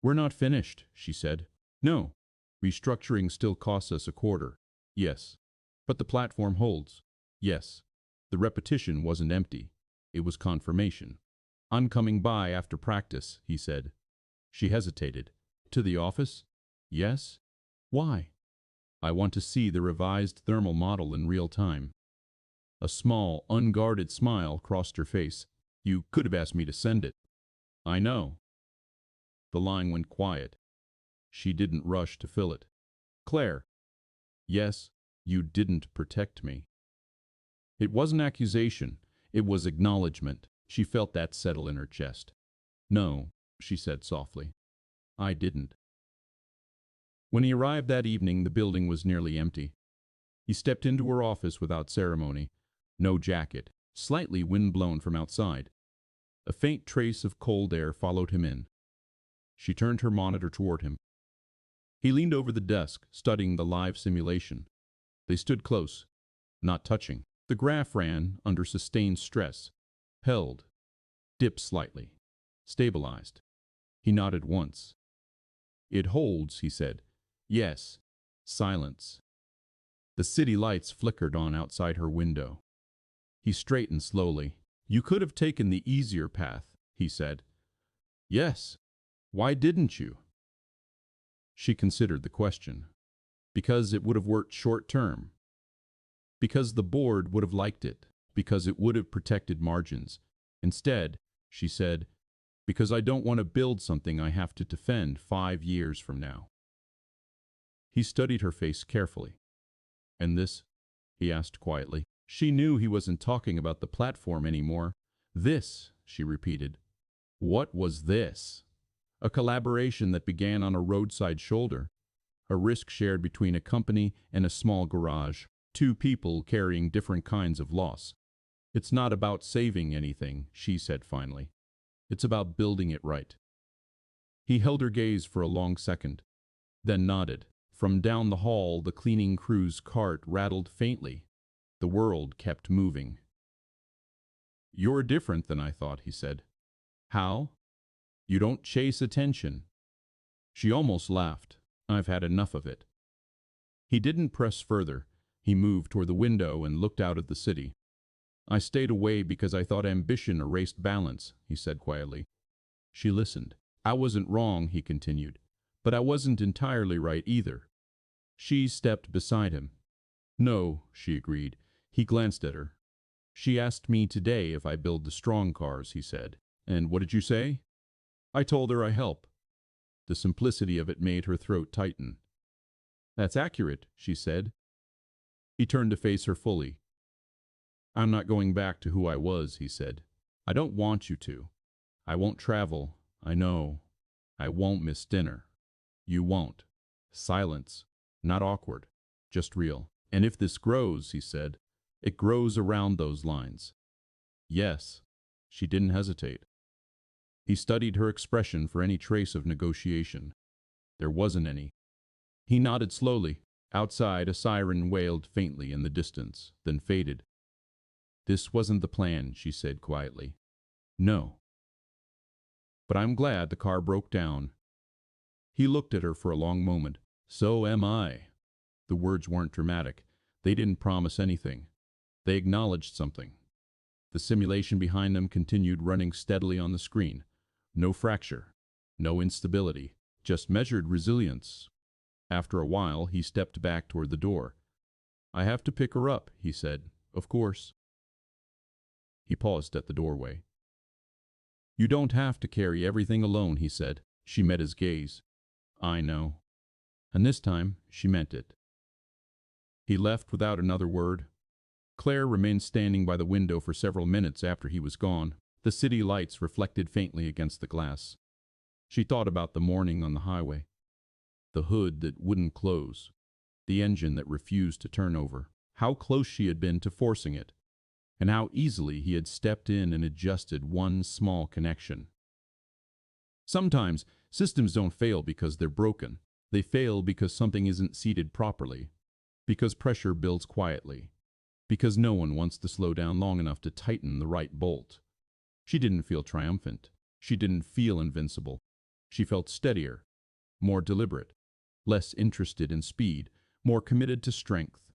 We're not finished, she said. No. Restructuring still costs us a quarter. Yes. But the platform holds. Yes. The repetition wasn't empty. It was confirmation. I'm coming by after practice, he said. She hesitated. To the office? Yes. Why? I want to see the revised thermal model in real time. A small, unguarded smile crossed her face. You could have asked me to send it. I know. The line went quiet. She didn't rush to fill it. Claire. Yes, you didn't protect me. It wasn't accusation. It was acknowledgement. She felt that settle in her chest. No, she said softly. I didn't. When he arrived that evening, the building was nearly empty. He stepped into her office without ceremony. No jacket, slightly wind-blown from outside. A faint trace of cold air followed him in. She turned her monitor toward him. He leaned over the desk, studying the live simulation. They stood close, not touching. The graph ran under sustained stress, held, dipped slightly, stabilized. He nodded once. It holds, he said. Yes. Silence. The city lights flickered on outside her window. He straightened slowly. You could have taken the easier path, he said. Yes. Why didn't you? She considered the question. Because it would have worked short term. Because the board would have liked it. Because it would have protected margins. Instead, she said, because I don't want to build something I have to defend 5 years from now. He studied her face carefully. "And this?" he asked quietly. She knew he wasn't talking about the platform anymore. "This," she repeated. What was this? A collaboration that began on a roadside shoulder. A risk shared between a company and a small garage. Two people carrying different kinds of loss. "It's not about saving anything," she said finally. "It's about building it right." He held her gaze for a long second, then nodded. From down the hall, the cleaning crew's cart rattled faintly. The world kept moving. "You're different than I thought," he said. "How?" "You don't chase attention." She almost laughed. "I've had enough of it." He didn't press further. He moved toward the window and looked out at the city. "I stayed away because I thought ambition erased balance," he said quietly. She listened. "I wasn't wrong," he continued, "but I wasn't entirely right either." She stepped beside him. "No," she agreed. He glanced at her. "She asked me today if I build the strong cars," he said. "And what did you say?" "I told her I help." The simplicity of it made her throat tighten. "That's accurate," she said. He turned to face her fully. "I'm not going back to who I was," he said. "I don't want you to. I won't travel, I know. I won't miss dinner. You won't." Silence. Not awkward, just real. "And if this grows," he said, "it grows around those lines." "Yes." She didn't hesitate. He studied her expression for any trace of negotiation. There wasn't any. He nodded slowly. Outside, a siren wailed faintly in the distance, then faded. "This wasn't the plan," she said quietly. "No. But I'm glad the car broke down." He looked at her for a long moment. "So am I." The words weren't dramatic. They didn't promise anything. They acknowledged something. The simulation behind them continued running steadily on the screen. No fracture. No instability. Just measured resilience. After a while, he stepped back toward the door. "I have to pick her up," he said. "Of course." He paused at the doorway. "You don't have to carry everything alone," he said. She met his gaze. "I know." And this time, she meant it. He left without another word. Claire remained standing by the window for several minutes after he was gone. The city lights reflected faintly against the glass. She thought about the morning on the highway. The hood that wouldn't close. The engine that refused to turn over. How close she had been to forcing it. And how easily he had stepped in and adjusted one small connection. Sometimes, systems don't fail because they're broken. They fail because something isn't seated properly. Because pressure builds quietly. Because no one wants to slow down long enough to tighten the right bolt. She didn't feel triumphant. She didn't feel invincible. She felt steadier, more deliberate, less interested in speed, more committed to strength.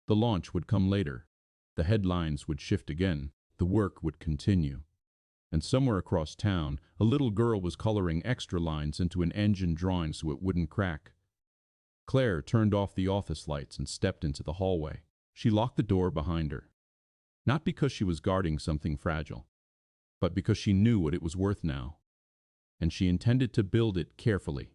The launch would come later. The headlines would shift again. The work would continue. And somewhere across town, a little girl was coloring extra lines into an engine drawing so it wouldn't crack. Claire turned off the office lights and stepped into the hallway. She locked the door behind her. Not because she was guarding something fragile, but because she knew what it was worth now. And she intended to build it carefully.